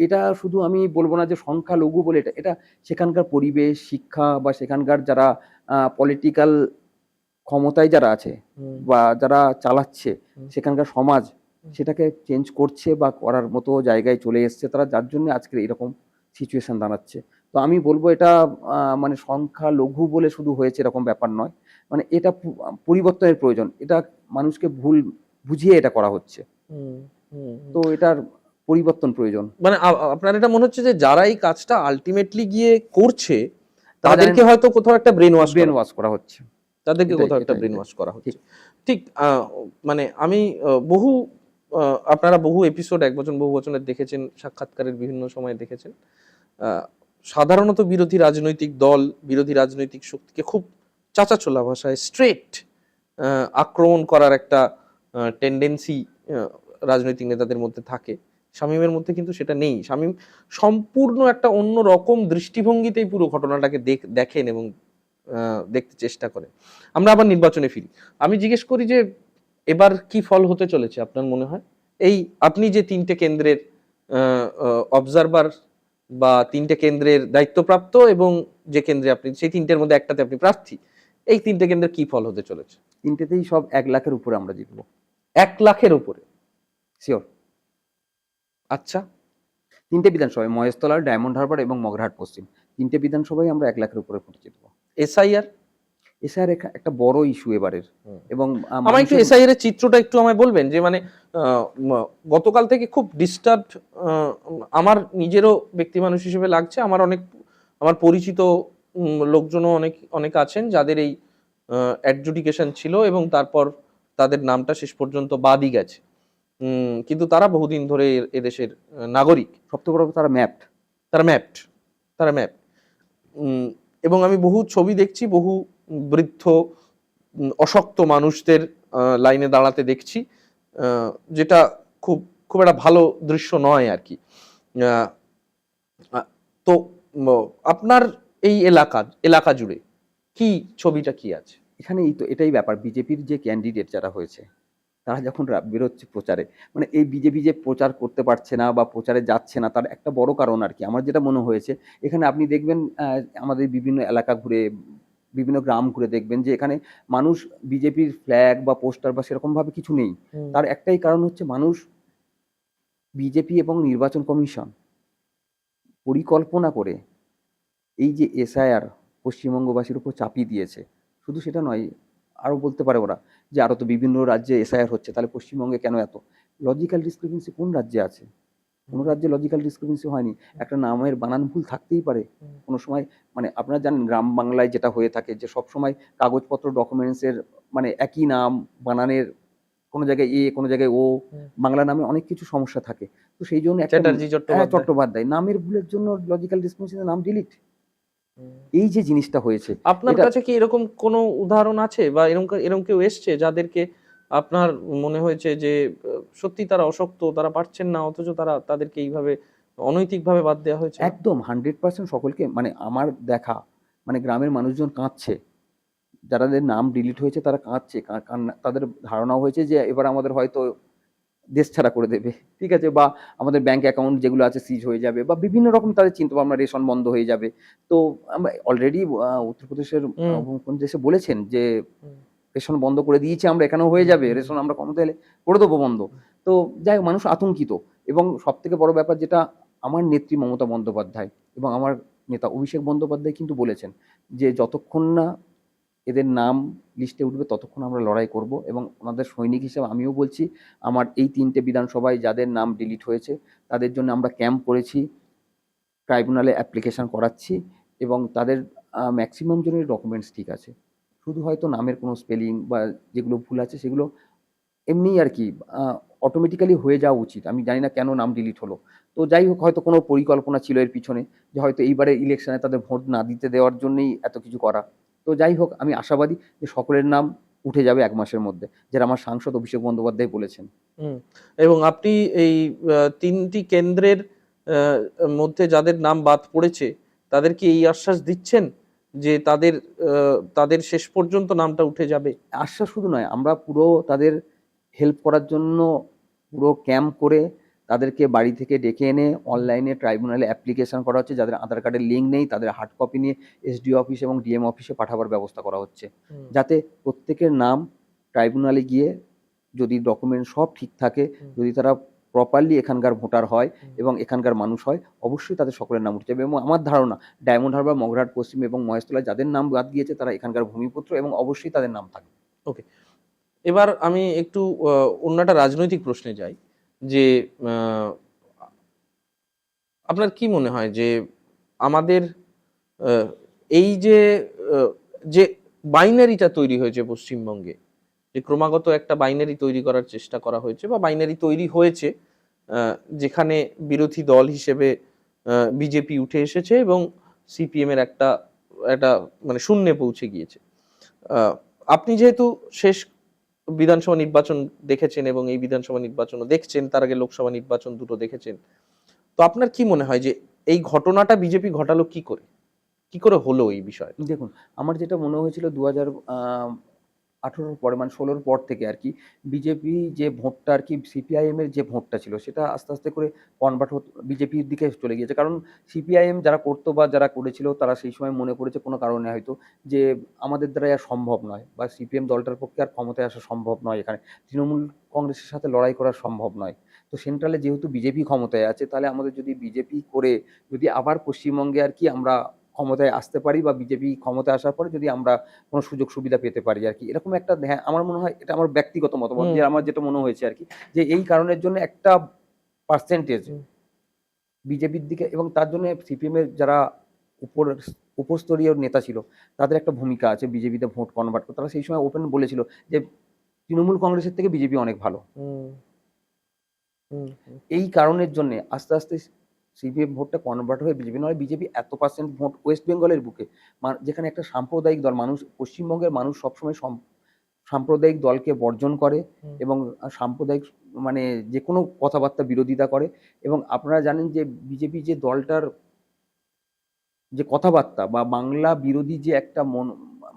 এটা শুধু আমি বলবো না যে সংখ্যালঘু বলে, এটা সেখানকার পরিবেশ, শিক্ষা বা সেখানকার যারা পলিটিক্যাল ক্ষমতায় যারা আছে বা যারা চালাচ্ছে সেখানকার সমাজ, সেটাকে চেঞ্জ করছে বা করার মতো জায়গায় চলে এসছে তারা, যার জন্য আজকে এরকম সিচুয়েশন দাঁড়াচ্ছে। তো আমি বলবো এটা মানে সংখ্যালঘু বলে শুধু হয়েছে এরকম ব্যাপার নয়, মানে এটা পরিবর্তনের প্রয়োজন। এটা মানুষকে ভুল বুঝিয়ে এটা করা হচ্ছে, তো এটার পরিবর্তন প্রয়োজন। মানে আপনার এটা মনে হচ্ছে যে যারা এই কাজটা আলটিমেটলি গিয়ে করছে তাদেরকে হয়তো কোথাও একটা ব্রেন ওয়াশ করা হচ্ছে, তাদেরকে কোথাও একটা ব্রেন ওয়াশ করা হচ্ছে। ঠিক, মানে আমি আপনারা বহু এপিসোড এক বচন বহু বচনের দেখেছেন, সাক্ষাৎকারের বিভিন্ন সময় দেখেছেন। সাধারণত বিরোধী রাজনৈতিক দল, বিরোধী রাজনৈতিক শক্তিকে খুব চাঁচাছোলা ভাষায় স্ট্রেট আক্রমণ করার একটা টেন্ডেন্সি রাজনৈতিক নেতাদের মধ্যে থাকে। শামীমের মধ্যে কিন্তু সেটা নেই। শামীম সম্পূর্ণ একটা অন্য রকম দৃষ্টিভঙ্গিতেই পুরো ঘটনাটাকে দেখেন এবং দেখতে চেষ্টা করেন। আমরা আবার নির্বাচনে ফিরি। আমি জিজ্ঞেস করি যে এবার কি ফল হতে চলেছে আপনার মনে হয়? এই আপনি যে 3টে কেন্দ্রের অবজারভার বা 3টে কেন্দ্রের দায়িত্বপ্রাপ্ত এবং যে কেন্দ্রে আপনি, সেই 3টের মধ্যে একটাতে আপনি প্রার্থী, এই তিনটে কেন্দ্রের কি ফল হতে চলেছে? তিনটেতেই সব 1 লাখের উপরে আমরা জিতবো, 1 লাখের উপরে? শিওর। আচ্ছা, তিনটে বিধানসভায়, মহেশতলা, ডায়মন্ড হারবার এবং মগরাহাট পশ্চিম, তিনটে বিধানসভায় আমরা 1 লাখের উপরে ভোটে জিতবো। এসআইআর? এসআইআর একটা বড় ইস্যু এবারের, এবং আমার একটু এসআইআর এর চিত্রটা একটু আমায় বলবেন, যে মানে গতকাল থেকে খুব ডিস্টার্ব আমার নিজেরও ব্যক্তি মানুষ হিসেবে লাগছে, আমার পরিচিত লোকজনও অনেক আছেন যাদের এই অ্যাডজুডিকেশন ছিল এবং তারপর তাদের নামটা শেষ পর্যন্ত বাদই গেছে, কিন্তু তারা বহুদিন ধরে এদেশের নাগরিক। সবথেকে বড় কথা, তারা ম্যাপড, এবং আমি বহু ছবি দেখছি, বহু বৃদ্ধ অশক্ত মানুষদের লাইনে দাঁড়াতে দেখছি, যেটা খুব খুব একটা ভালো দৃশ্য নয় আর কি। তো আপনার এই এলাকা জুড়ে কি ছবিটা কি আছে? এখানে এটাই ব্যাপার, বিজেপির যে ক্যান্ডিডেট যারা হয়েছে তারা যখন বেরোচ্ছে প্রচারে, মানে এই বিজেপি যে প্রচার করতে পারছে না বা প্রচারে যাচ্ছে না, তার একটা বড় কারণ আর কি আমার যেটা মনে হয়েছে, এখানে আপনি দেখবেন আমাদের বিভিন্ন এলাকা ঘুরে, বিভিন্ন গ্রাম ঘুরে দেখবেন যে এখানে মানুষ বিজেপির ফ্ল্যাগ বা পোস্টার বা সেরকম ভাবে কিছু নেই। তার একটাই কারণ হচ্ছে, মানুষ বিজেপি এবং নির্বাচন কমিশন পরিকল্পনা করে এই যে এসআইআর পশ্চিমবঙ্গবাসীর উপর চাপিয়ে দিয়েছে। শুধু সেটা নয়, আরও বলতে পারে ওরা যে আরও তো বিভিন্ন রাজ্যে এসআইআর হচ্ছে, তাহলে পশ্চিমবঙ্গে কেন এত? লজিক্যাল ডিসক্রিপেন্সি কোন রাজ্যে আছে? কোনো রাজ্যে লজিক্যাল ডিসক্রিপেন্সি হয়নি। একটা নামের বানান ভুল থাকতেই পারে কোনো সময়, মানে আপনারা জানেন গ্রাম বাংলায় যেটা হয়ে থাকে যে সব সময় কাগজপত্র ডকুমেন্টসের মানে একই নাম বানানের, কোনো জায়গায় এ কোনো জায়গায় ও, বাংলা নামে অনেক কিছু সমস্যা থাকে। তো সেই জন্য চ্যাটার্জি চট্টোপাধ্যায় নামের ভুলের জন্য লজিক্যাল ডিসক্রিপেন্সি নাম ডিলিট, এই যে জিনিসটা হয়েছে। আপনার কাছে কি এরকম কোনো উদাহরণ আছে, বা এরকম কেউ এসছে যাদেরকে আপনার মনে হয়েছে যে সত্যি তারা অশক্ত, তারা পারছেন না, অথচ তাদেরকে এইভাবে অনৈতিকভাবে বাদ দেওয়া হয়েছে? একদম 100% সকলকে, মানে আমার দেখা, মানে গ্রামের মানুষজন কাঁদছে, যাদের নাম ডিলিট হয়েছে তারা কাঁদছে, তাদের ধারণা হয়েছে যে এবার আমাদের হয়তো দেশ ছাড়া করে দেবে, ঠিক আছে, বা আমাদের ব্যাংক অ্যাকাউন্ট যেগুলো আছে সিজ হয়ে যাবে, বা বিভিন্ন রকম তাদের চিন্তা ভাবনা, রেশন বন্ধ হয়ে যাবে। তো আমরা অলরেডি উত্তরপ্রদেশের মুখ্যমন্ত্রী এসে বলেছেন যে রেশন বন্ধ করে দিয়েছি আমরা, এখানেও হয়ে যাবে রেশন, আমরা ক্ষমতা এলে করে দেবো বন্ধ। তো যাই হোক, মানুষ আতঙ্কিত। এবং সব থেকে বড় ব্যাপার যেটা, আমার নেত্রী মমতা বন্দ্যোপাধ্যায় এবং আমার নেতা অভিষেক বন্দ্যোপাধ্যায় কিন্তু বলেছেন যে যতক্ষণ না এদের নাম লিস্টে উঠবে ততক্ষণ আমরা লড়াই করব। এবং ওনাদের সৈনিক হিসেবে আমিও বলছি, আমার এই 3টে বিধানসভায় যাদের নাম ডিলিট হয়েছে তাদের জন্য আমরা ক্যাম্প করেছি, ট্রাইব্যুনালে অ্যাপ্লিকেশন করাচ্ছি, এবং তাদের ম্যাক্সিমাম জনের ডকুমেন্টস ঠিক আছে, শুধু হয়তো নামের কোনো স্পেলিং বা যেগুলো ভুল আছে সেগুলো এমনিই আর কি অটোমেটিক্যালি হয়ে যাওয়া উচিত। আমি জানি না কেন নাম ডিলিট হলো। তো যাই হোক, হয়তো কোনো পরিকল্পনা ছিল এর পিছনে, যে হয়তো এইবারে ইলেকশনে তাদের ভোট না দিতে দেওয়ার জন্যই এত কিছু করা। তো যাই হোক, আমি আশাবাদী যে সকলের নাম উঠে যাবে 1 মাসের মধ্যে, যেটা আমার সাংসদ অভিষেক বন্দ্যোপাধ্যায় বলেছেন। এবং আপনি এই 3টি কেন্দ্রের মধ্যে যাদের নাম বাদ পড়েছে তাদেরকে এই আশ্বাস দিচ্ছেন যে তাদের শেষ পর্যন্ত নামটা উঠে যাবে? আশ্বাস শুধু নয়, আমরা পুরো তাদের হেল্প করার জন্য পুরো ক্যাম্প করে তাদেরকে বাড়ি থেকে ডেকে এনে অনলাইনে ট্রাইব্যুনালে অ্যাপ্লিকেশন করা হচ্ছে, যাদের আধার কার্ডের লিঙ্ক নেই তাদের হার্ড কপি নিয়ে এসডিও অফিস এবং ডিএম অফিসে পাঠাবার ব্যবস্থা করা হচ্ছে, যাতে প্রত্যেকের নাম ট্রাইব্যুনালে গিয়ে যদি ডকুমেন্ট সব ঠিক থাকে, যদি তারা প্রপারলি এখানকার ভোটার হয় এবং এখানকার মানুষ হয়, অবশ্যই তাদের সকলের নাম উঠে যাবে। এবং আমার ধারণা ডায়মন্ড হারবার, মগরাহাট পশ্চিম এবং মহেশতলায় যাদের নাম বাদ গিয়েছে তারা এখানকার ভূমিপুত্র, এবং অবশ্যই তাদের নাম থাকবে। ওকে, এবার আমি একটু অন্য একটা রাজনৈতিক প্রশ্নে যাই, যে আপনার কি মনে হয় যে আমাদের এই যে বাইনারিটা তৈরি হয়েছে পশ্চিমবঙ্গে, যে ক্রমাগত একটা বাইনারি তৈরি করার চেষ্টা করা হয়েছে বা বাইনারি তৈরি হয়েছে, যেখানে বিরোধী দল হিসেবে বিজেপি উঠে এসেছে এবং সিপিএম এর একটা মানে শূন্যে পৌঁছে গিয়েছে। আপনি যেহেতু শেষ বিধানসভা নির্বাচন দেখেছেন এবং এই বিধানসভা নির্বাচনও দেখছেন, তার আগে লোকসভা নির্বাচন দুটো দেখেছেন, তো আপনার কি মনে হয় যে এই ঘটনাটা বিজেপি ঘটালো কি করে হলো এই বিষয়ে? দেখুন, আমার যেটা মনে হয়েছিল 18-র পরে মানে 16-র পর থেকে আর কি বিজেপি যে ভোটটা আর কি সিপিআইএম এর যে ভোটটা ছিল সেটা আস্তে আস্তে করে কনভার্ট বিজেপির দিকে চলে গিয়েছে। কারণ সিপিআইএম যারা করতো বা যারা করেছিল তারা সেই সময় মনে করেছে কোনো কারণে হয়তো যে আমাদের দ্বারা আর সম্ভব নয়, বা সিপিএম দলটার পক্ষে আর ক্ষমতায় আসা সম্ভব নয়, এখানে তৃণমূল কংগ্রেসের সাথে লড়াই করা সম্ভব নয়। তো সেন্ট্রালে যেহেতু বিজেপি ক্ষমতায় আছে, তাহলে আমাদের যদি বিজেপি করে যদি আবার পশ্চিমবঙ্গে আর কি আমরা ক্ষমতায় আসতে পারি, বা বিজেপি ক্ষমতায় আসার পরে যদি আমরা কোনো সুযোগ সুবিধা পেতে পারি আর কি, এরকম একটা হ্যাঁ আমার মনে হয়, এটা আমার ব্যক্তিগত মতামত, যে আমার যেটা মনে হয়েছে আর কি, যে এই কারণের জন্য একটা পার্সেন্টেজ বিজেপির দিকে, এবং তার জন্য সিপিএম এর যারা উপর উপস্তরীয় নেতা ছিল তাদের একটা ভূমিকা আছে বিজেপিতে ভোট কনভার্ট করতে। তারা সেই সময় ওপেন বলেছিল যে তৃণমূল কংগ্রেসের থেকে বিজেপি অনেক ভালো। এই কারণের জন্য আস্তে আস্তে সিপিএম ভোটটা কনভার্ট হয়ে বিজেপি, নয় বিজেপি এত পার্সেন্ট ভোট ওয়েস্ট বেঙ্গলের বুকে, যেখানে একটা সাম্প্রদায়িক দল, মানুষ পশ্চিমবঙ্গের মানুষ সবসময় সাম্প্রদায়িক দলকে বর্জন করে এবং সাম্প্রদায়িক মানে যে কোনো কথাবার্তা বিরোধিতা করে। এবং আপনারা জানেন যে বিজেপি যে দলটার যে কথাবার্তা বা বাংলা বিরোধী যে একটা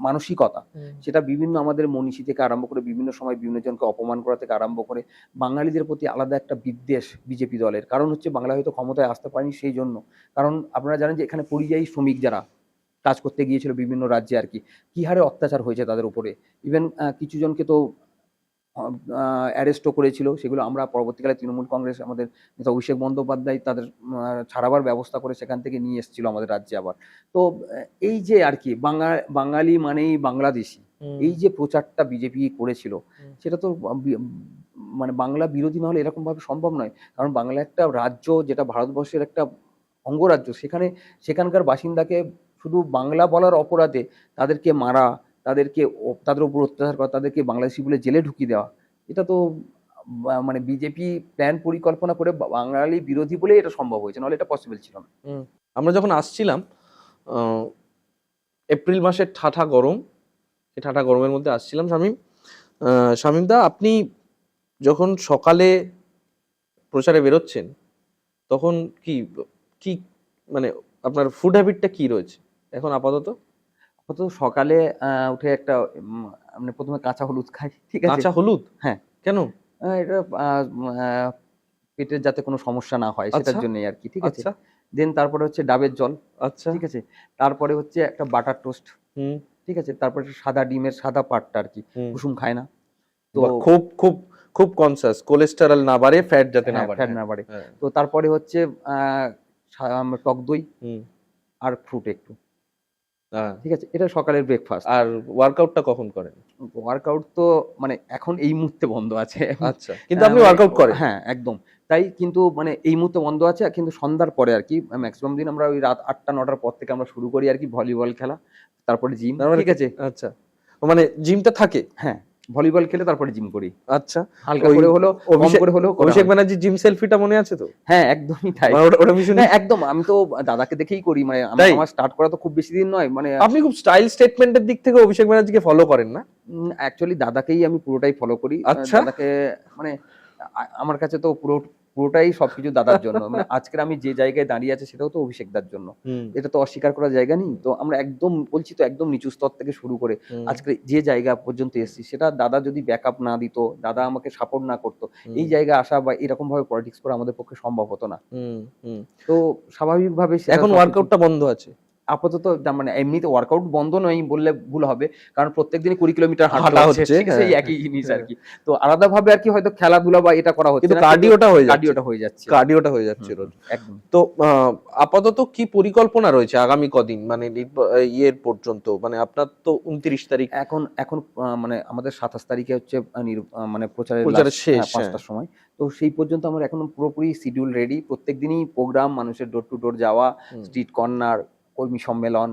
মানসিকতা, সেটা বিভিন্ন আমাদের মনীষী থেকে আরম্ভ করে বিভিন্ন সময় বিভিন্ন জনকে অপমান করা থেকে আরম্ভ করে বাঙালিদের প্রতি আলাদা একটা বিদ্বেষ বিজেপি দলের। কারণ হচ্ছে বাংলা হয়তো ক্ষমতায় আসতে পারেনি সেই জন্য। কারণ আপনারা জানেন যে এখানে পরিযায়ী শ্রমিক যারা কাজ করতে গিয়েছিল বিভিন্ন রাজ্যে আর কি, কি হারে অত্যাচার হয়েছে তাদের উপরে। ইভেন কিছু জনকে তো অ্যারেস্টও করেছিল, সেগুলো আমরা পরবর্তীকালে তৃণমূল কংগ্রেস আমাদের নেতা অভিষেক বন্দ্যোপাধ্যায় তাদের ছাড়াবার ব্যবস্থা করে সেখান থেকে নিয়ে এসেছিল আমাদের রাজ্যে আবার। তো এই যে আর কি বাঙালি মানেই বাংলাদেশি, এই যে প্রচারটা বিজেপি করেছিল, সেটা তো মানে বাংলা বিরোধী না হলে এরকম ভাবে সম্ভব নয়। কারণ বাংলা একটা রাজ্য, যেটা ভারতবর্ষের একটা অঙ্গরাজ্য, সেখানকার বাসিন্দাকে শুধু বাংলা বলার অপরাধে তাদেরকে মারা, তাদের উপর অত্যাচার করা, তাদেরকে বাংলাদেশি বলে জেলে ঢুকিয়ে দেওয়া, এটা তো মানে বিজেপি প্ল্যান পরিকল্পনা করে বাঙালি বিরোধী বলেই এটা সম্ভব হয়েছে, নাহলে এটা পসিবল ছিল না। আমরা যখন আসছিলাম এপ্রিল মাসের ঠাঠা গরম, এই ঠাঠা গরমের মধ্যে আসছিলাম শামীমদা, আপনি যখন সকালে প্রচারে বেরোচ্ছেন তখন কি কি মানে আপনার ফুড হ্যাবিটটা কি রয়েছে এখন আপাতত? সকালে উঠে একটা মানে প্রথমে কাঁচা হলুদ খাই, ঠিক আছে? কাঁচা হলুদ? হ্যাঁ। কেন? এটা পেটের যাতে কোনো সমস্যা না হয় সেটার জন্যই আর কি, ঠিক আছে? আচ্ছা। দেন তারপরে হচ্ছে ডাবের জল, আচ্ছা, ঠিক আছে? তারপরে হচ্ছে একটা বাটার টোস্ট, ঠিক আছে? তারপরে সাদা ডিমের সাদা পাটটা আর কি, কুসুম খায় না তো, খুব খুব খুব কনসাস কোলেস্টেরল না বাড়ে, ফ্যাট যাতে না বাড়ে, ফ্যাট না বাড়ে। তো তারপরে হচ্ছে টক দই আর ফ্রুট একটু, ঠিক আছে? এটা সকালের ব্রেকফাস্ট। আর ওয়ার্কআউটটা কখন করেন? ওয়ার্কআউট তো মানে এখন এই মুহূর্তে বন্ধ আছে। আচ্ছা, কিন্তু আপনি ওয়ার্কআউট করেন? হ্যাঁ একদম তাই, কিন্তু মানে এই মুহূর্তে বন্ধ আছে, কিন্তু সন্ধ্যার পরে আর কি ম্যাক্সিমাম দিন আমরা ওই রাত 8টা-9টার পর থেকে আমরা শুরু করি আর কি ভলিবল খেলা, তারপরে জিম, ঠিক আছে? আচ্ছা, মানে জিমটা থাকে? হ্যাঁ, ভলিবল খেলে তারপরে জিম করি। আচ্ছা, হালকা করে হলো, কম করে হলো। অভিষেক ব্যানার্জি জিম সেলফিটা মনে আছে তো? হ্যাঁ একদমই তাই। ওটা ভীষণ, একদম, আমি তো দাদাকে দেখেই করি, মানে আমার স্টার্ট করা তো খুব বেশি দিন নয়। মানে আপনি খুব স্টাইল স্টেটমেন্টের দিক থেকে অভিষেক ব্যানার্জিকে ফলো করেন না? অ্যাকচুয়ালি দাদাকেই আমি পুরোটাই ফলো করি। আচ্ছা, দাদাকে মানে আমার কাছে তো পুরোটাই সবকিছু দাদার জন্য। মানে আজকের আমি যে জায়গায় দাঁড়িয়ে আছি সেটাও তো অভিষেক দার জন্য, এটা তো অস্বীকার করার জায়গা নেই। তো আমরা একদম বলছি তো, একদম নিচু স্তর থেকে শুরু করে আজকে যে জায়গা পর্যন্ত এসেছি, সেটা দাদা যদি ব্যাকআপ না দিত, দাদা আমাকে সাপোর্ট না করতো, এই জায়গায় আসা বা এরকম ভাবে পলিটিক্স করা আমাদের পক্ষে সম্ভব হতো না। তো স্বাভাবিকভাবে এখন ওয়ার্কআউটটা বন্ধ আছে আপাতত। মানে এমনিতে ওয়ার্কআউট বন্ধ নয় বললে ভুল হবে, কারণ প্রত্যেকদিনই 20 কিলোমিটার হাঁটা হচ্ছে, সেই একই জিনিস আর কি। তো আলাদা ভাবে আর কি হয়তো খেলাধুলা বা এটা করা হচ্ছে, কিন্তু কার্ডিওটা হয়ে যাচ্ছে রোজ। একদম। তো আপাতত কি পরিকল্পনা রয়েছে আগামী কদিন, মানে ইয়ের পর্যন্ত? মানে আপনার তো 29 তারিখ, এখন মানে আমাদের 27 তারিখে হচ্ছে মানে প্রচারের শেষ 5টার সময়। তো সেই পর্যন্ত আমার এখন পুরোপুরি শিডিউল রেডি। প্রত্যেকদিনই প্রোগ্রাম, মানুষের ডোর টু ডোর যাওয়া, স্ট্রিট কর্নার, কর্মী সম্মেলন,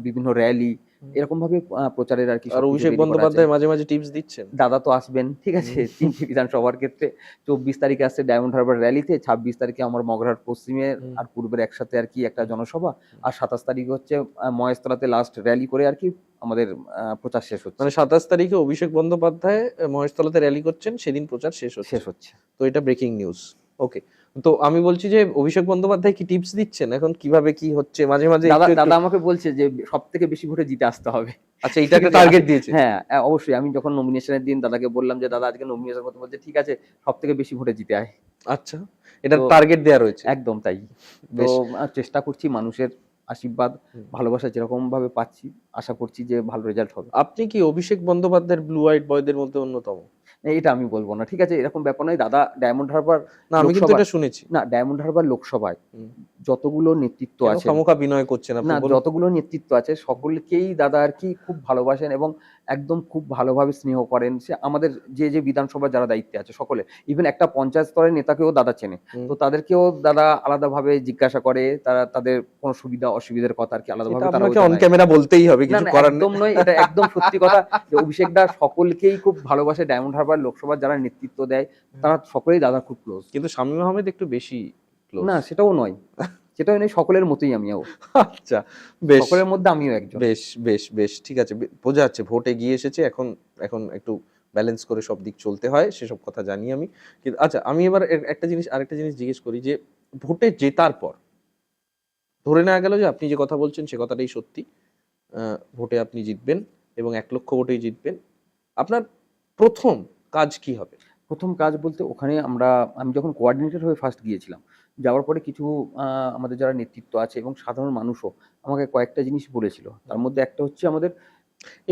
বিভিন্ন র্যালি, এরকম ভাবে প্রচারের আর কি। আর অভিষেক বন্দ্যোপাধ্যায় মাঝে মাঝে টিপস দিচ্ছেন, দাদা তো আসবেন, ঠিক আছে? 3টি বিধানসভার ক্ষেত্রে 24 তারিখে আসছে ডায়মন্ড হারবার র্যালিতে, 26 তারিখে আমার মগরাহাট পশ্চিমের আর পূর্বের একসাথে আর কি একটা জনসভা, আর 27 তারিখে হচ্ছে মহেশতলাতে লাস্ট র্যালি করে আর কি আমাদের প্রচার শেষ হচ্ছে। মানে 27 তারিখে অভিষেক বন্দ্যোপাধ্যায় মহেশতলাতে র্যালি করছেন, সেদিন প্রচার শেষ হচ্ছে। তো এটা ব্রেকিং নিউজ। ওকে, তো আমি বলছি যে অভিষেক বন্দ্যোপাধ্যায় কি টিপস দিচ্ছেন এখন কিভাবে কি হচ্ছে, মাঝে মাঝে দাদা একটু একটু- দাদা আমাকে বলছে যে সব থেকে বেশি ভোটে জিতে আসতে হবে। আচ্ছা, এটা একটা টার্গেট দিয়েছে। হ্যাঁ, অবশ্যই। আমি যখন নমিনেশনের দিন দাদাকে বললাম যে দাদা আজকে নমিনেশন করতে, বলছে ঠিক আছে সব থেকে বেশি ভোটে জিতে আয়। আচ্ছা, এটা তো টার্গেট দেওয়া রয়েছে। একদম তাই। তো বেশ। চেষ্টা করছি মানুষের আশীর্বাদ, হুম। ভালোবাসা যেরকম ভাবে পাচ্ছি, আশা করছি যে ভালো রেজাল্ট হবে। আপনি কি অভিষেক বন্দ্যোপাধ্যায়ের ব্লু হোয়াইট বয়দের মধ্যে অন্যতম? এটা আমি বলবো না, ঠিক আছে? এরকম ব্যাপার নয়। দাদা ডায়মন্ড হারবার না, আমি কিন্তু লোকসভায়, এটা শুনেছি। না ডায়মন্ড হারবার লোকসভায় হুম। যতগুলো নেতৃত্ব কেন আছে, খামোখা বিনয় করছেন আপনি, না বলুন। যতগুলো নেতৃত্ব আছে সকলকেই দাদা আর কি খুব ভালোবাসেন এবং একদম খুব ভালোভাবে স্নেহ করেন। সে আমাদের যে যে বিধানসভার যারা দায়িত্বে আছে সকলে, ইভেন একটা পঞ্চায়েত স্তরের নেতাকেও দাদা চেনে। হুম। তো তাদেরকেও দাদা আলাদাভাবে জিজ্ঞাসা করে, তারা তাদের কোনো সুবিধা অসুবিধার কথা আর কি এটা আলাদাভাবে তারা আপনাকে ওইটা অন নেয়। ক্যামেরা বলতেই হবে, না কিছু না করার নেই। একদম নয়, এটা একদম সত্যি কথা যে অভিষেক দা সকলকেই খুব ভালোবাসে। ডায়মন্ড হারবার লোকসভার যারা নেতৃত্ব দেয় তারা সকলেই দাদা খুব ক্লোজ। কিন্তু শামীম আহমেদ একটু বেশি ক্লোজ। না সেটাও নয়, সেটাও নয়, সকলের মতোই আমিও, আচ্ছা, বেশ সকলের মধ্যে আমিও একজন। বেশ বেশ বেশ ঠিক আছে, বোঝা যাচ্ছে ভোট এগিয়ে এসেছে, এখন এখন একটু ব্যালেন্স করে সব দিক চলতে হয়, সেসব কথা জানি আমি। কিন্তু আচ্ছা, আমি এবার আরেকটা জিনিস জিজ্ঞেস করি যে ভোটে জেতার পর ধরে নেওয়া গেল যে আপনি যে কথা বলছেন সে কথাটাই সত্যি, ভোটে আপনি জিতবেন এবং 1 লক্ষ ভোটেই জিতবেন, আপনার প্রথম কাজ কি হবে? প্রথম কাজ বলতে ওখানে আমি যখন কোঅর্ডিনেটর হয়ে ফার্স্ট গিয়েছিলাম, যাওয়ার পরে কিছু আমাদের যারা নেতৃত্ব আছে এবং সাধারণ মানুষও আমাকে কয়েকটা জিনিস বলেছিল। তার মধ্যে একটা হচ্ছে আমাদের,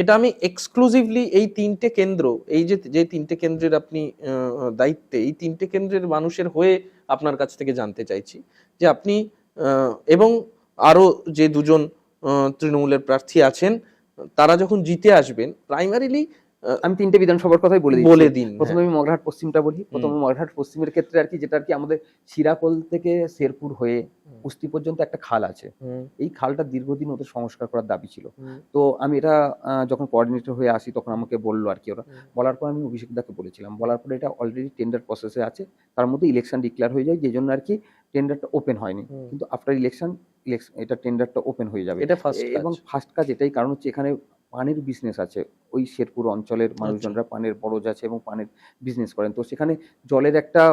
এটা আমি এক্সক্লুসিভলি এই 3টে কেন্দ্র, এই যে যে 3টে কেন্দ্রের আপনি দায়িত্বে, এই 3টে কেন্দ্রের মানুষের হয়ে আপনার কাছ থেকে জানতে চাইছি যে আপনি এবং আরো যে দুজন তৃণমূলের প্রার্থী আছেন তারা যখন জিতে আসবেন প্রাইমারিলি আমি 3টে বিধানসভার কথাই বলে বলে দিচ্ছি। দিন। প্রথমে হ্যাঁ। আমি মগরাহাট পশ্চিমটা বলি। প্রথমে মগরাহাট পশ্চিমের ক্ষেত্রে আর কি, যেটা আর কি আমাদের শিরাকোল থেকে শেরপুর হয়ে কুস্তি পর্যন্ত একটা খাল আছে। হুম, এই খালটা দীর্ঘদিন ওদের সংস্কার করার দাবি ছিল। হুম, তো আমি এটা যখন কোঅর্ডিনেটর হয়ে আসি তখন আমাকে বলল আর কি ওরা। হুম, বলার পর আমি অভিষেক দাকে বলেছিলাম। বলার পরে এটা অলরেডি টেন্ডার প্রসেসে আছে। তার মধ্যে ইলেকশন ডিক্লেয়ার হয়ে যায়, যেজন্য আর কি টেন্ডারটা ওপেন হয়নি। হুম। কিন্তু আফটার ইলেকশন এটা টেন্ডারটা ওপেন হয়ে যাবে। এটা ফার্স্ট এবং কাজ। ফার্স্ট কাজ এটাই, কারণ হচ্ছে এখানে পানের বিজনেস আছে। ওই শেরপুর অঞ্চলের আচ্ছা। মানুষজনরা পানের বরজ আছে এবং পানের বিজনেস করেন। তো সেখানে জলের একটা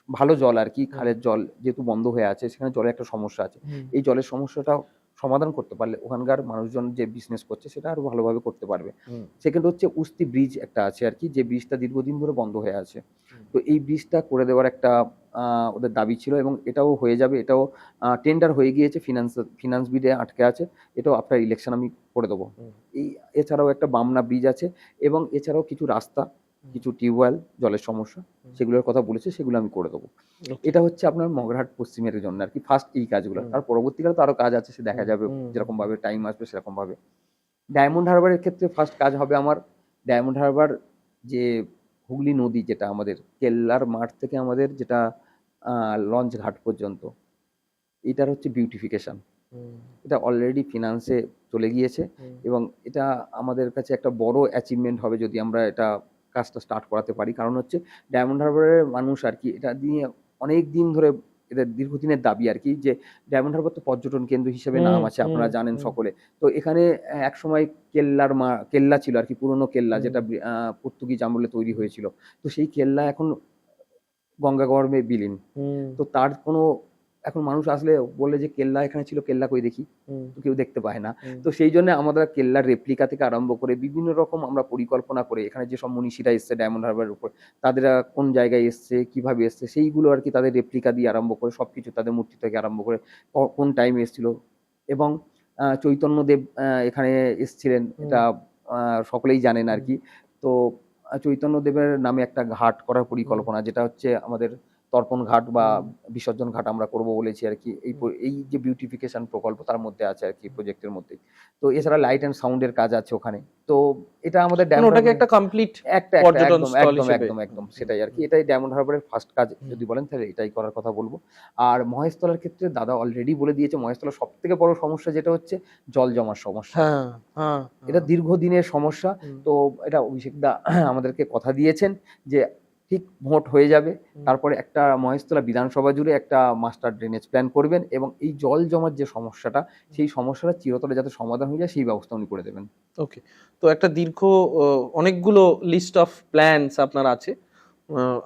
ভালো জল আর কি, খালের জল যেহেতু বন্ধ হয়ে আছে, সেখানে জলের একটা সমস্যা আছে। হুম, এই জলের সমস্যাটা সমাধান করতে পারলে ওখানকার মানুষজন যে বিজনেস করছে সেটা আরো ভালোভাবে করতে পারবে। হুম, সেকেন্ড হচ্ছে উস্তি ব্রিজ একটা আছে আর কি, যে ব্রিজটা দীর্ঘদিন ধরে বন্ধ হয়ে আছে। হুম। তো এই ব্রিজটা করে দেওয়ার একটা ওদের দাবি ছিল এবং এটাও হয়ে যাবে। এটাও টেন্ডার হয়ে গিয়েছে, ফিনান্স বিডে আটকে আছে। এটাও আফটার ইলেকশন আমি করে দেবো। হুম। এছাড়াও একটা বামনা ব্রিজ আছে এবং এছাড়াও কিছু রাস্তা, কিছু টিউবওয়েল, জলের সমস্যা, সেগুলোর কথা বলেছে, সেগুলো আমি করে দেবো। Okay. এটা হচ্ছে আপনার মগরাহাট পশ্চিমের জন্য আর কি ফার্স্ট এই কাজগুলো। হুম। তার পরবর্তীকালে তো আরো কাজ আছে, সে দেখা যাবে হুম, যেরকম ভাবে টাইম আসবে সেরকম ভাবে। ডায়মন্ড হারবারের ক্ষেত্রে ফার্স্ট কাজ হবে আমার, ডায়মন্ড হারবার যে হুগলি নদী, যেটা আমাদের কেল্লার মাঠ থেকে আমাদের যেটা লঞ্চ ঘাট পর্যন্ত, এটার হচ্ছে বিউটিফিকেশন। হুম, এটা অলরেডি ফিনান্সে চলে গিয়েছে হুম, এবং এটা আমাদের কাছে একটা বড় অ্যাচিভমেন্ট হবে যদি আমরা এটা কাজটা স্টার্ট করাতে পারি। কারণ হচ্ছে ডায়মন্ড হারবারের মানুষ আর কি এটা নিয়ে অনেক দিন ধরে, এটা দীর্ঘদিনের দাবি আর কি, যে ডায়মন্ড হারবার তো পর্যটন কেন্দ্র হিসেবে নাম আছে, আপনারা জানেন সকলে। তো এখানে একসময় কেল্লা ছিল আর কি, পুরনো কেল্লা, যেটা পর্তুগিজ আমলে তৈরি হয়েছিল। তো সেই কেল্লা এখন গঙ্গাগর্ভে বিলীন। হুম, তো তার কোনো, এখন মানুষ আসলে বলে যে কেল্লা এখানে ছিল, কেল্লা কই দেখি, হুম, তো কেউ দেখতে পায় না। হুম, তো সেই জন্য আমাদের কেল্লার রেপ্লিকা থেকে আরম্ভ করে বিভিন্ন রকম আমরা পরিকল্পনা করে, এখানে যেসব মনীষীরা এসছে ডায়মন্ড হারবারের উপর, তাদের কোন জায়গায় এসছে, কিভাবে এসছে, সেইগুলো আর কি তাদের রেপ্লিকা দিয়ে আরম্ভ করে সবকিছু, তাদের মূর্তি থেকে আরম্ভ করে কোন টাইমে এসেছিল। এবং চৈতন্যদেব এখানে এসছিলেন, এটা সকলেই জানেন আর কি। তো চৈতন্যদেবের নামে একটা ঘাট করার পরিকল্পনা, যেটা হচ্ছে আমাদের তর্পণ ঘাট বা বিসর্জন ঘাট আমরা করব বলেছি আর কি। এই যে বিউটিফিকেশন প্রকল্প তার মধ্যে আছে আর কি, প্রজেক্টের মধ্যে। তো এছাড়া লাইট এন্ড সাউন্ডের কাজ আছে ওখানে। তো এটা আমাদের মানে ওটাকে একটা কমপ্লিট পর্যটন একদম স্থল একদম হিসেবে। একদম একদম সেটাই আর কি। এটাই ডায়মন্ড হারবারের ফার্স্ট কাজ যদি বলেন, তাহলে এটাই করার কথা বলবো। আর মহেশতলার ক্ষেত্রে দাদা অলরেডি বলে দিয়েছে, মহেশতলার সব থেকে বড় সমস্যা যেটা হচ্ছে জল জমার সমস্যা। হ্যাঁ, হ্যাঁ, এটা দীর্ঘদিনের সমস্যা। হুম, তো এটা অভিষেক দা আমাদেরকে কথা দিয়েছেন যে ঠিক ভোট হয়ে যাবে, তারপরে একটা মহেশতলা বিধানসভা জুড়ে একটা মাস্টার ড্রেনেজ প্ল্যান করবেন এবং এই জল জমার যে সমস্যাটা, সেই সমস্যাটা চিরতরে যাতে সমাধান হয়ে যায় সেই ব্যবস্থা উনি করে দেবেন। ওকে। তো একটা দীর্ঘ অনেকগুলো লিস্ট অফ প্ল্যানস আপনার আছে,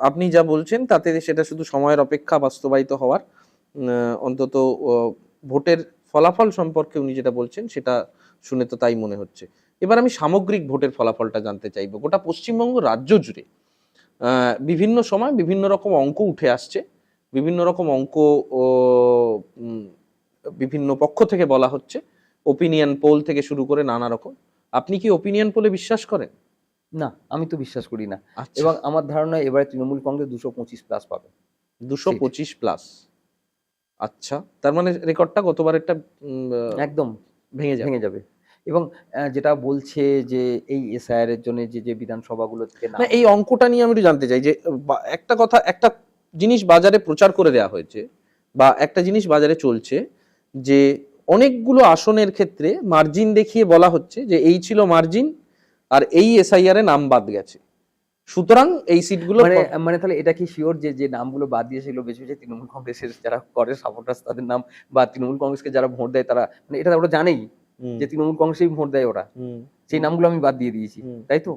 আপনি যা বলছেন তাতে সেটা শুধু সময়ের অপেক্ষা বাস্তবায়িত হওয়ার। অন্তত ভোটের ফলাফল সম্পর্কে উনি যেটা বলছেন সেটা শুনে তো তাই মনে হচ্ছে। এবার আমি সামগ্রিক ভোটের ফলাফলটা জানতে চাইবো। গোটা পশ্চিমবঙ্গ রাজ্য জুড়ে বিভিন্ন সময় বিভিন্ন রকম অঙ্ক উঠে আসছে, বিভিন্ন রকম অঙ্ক ও, উম, বিভিন্ন পক্ষ থেকে বলা হচ্ছে, ওপিনিয়ন পোল থেকে শুরু করে নানা রকম। আপনি কি ওপিনিয়ন পোলে বিশ্বাস করেন? না, আমি তো বিশ্বাস করি না। আচ্ছা, এবং আমার ধারণা এবারে তৃণমূল কংগ্রেস 225+ পাবে সিট। 225+। আচ্ছা, তার মানে রেকর্ডটা গতবারেরটা একদম ভেঙে যাবে। ভেঙে যাবে। এবং যেটা বলছে যে এই এসআইআর এর জন্য যে বিধানসভাগুলো থেকে না, এই অঙ্কটা নিয়ে আমি একটু জানতে চাই যে একটা কথা, একটা জিনিস বাজারে প্রচার করে দেওয়া হয়েছে বা একটা জিনিস বাজারে চলছে যে অনেকগুলো আসনের ক্ষেত্রে মার্জিন দেখিয়ে বলা হচ্ছে যে এই ছিল মার্জিন আর এই এসআইআর এ নাম বাদ গেছে, সুতরাং এই সিটগুলো মানে মানে তাহলে এটা কি শিওর যে যে নামগুলো বাদ দিয়ে সেগুলো বেশি বেশি তৃণমূল কংগ্রেসের যারা করে সাপোর্টার্স তাদের নাম, বা তৃণমূল কংগ্রেসকে যারা ভোট দেয় তারা, মানে এটা ওরা জানেই যে তৃণমূল কংগ্রেসই ভোট দেয় ওরা, সেই নামগুলো আমি বাদ দিয়ে দিয়েছি, তাই তো?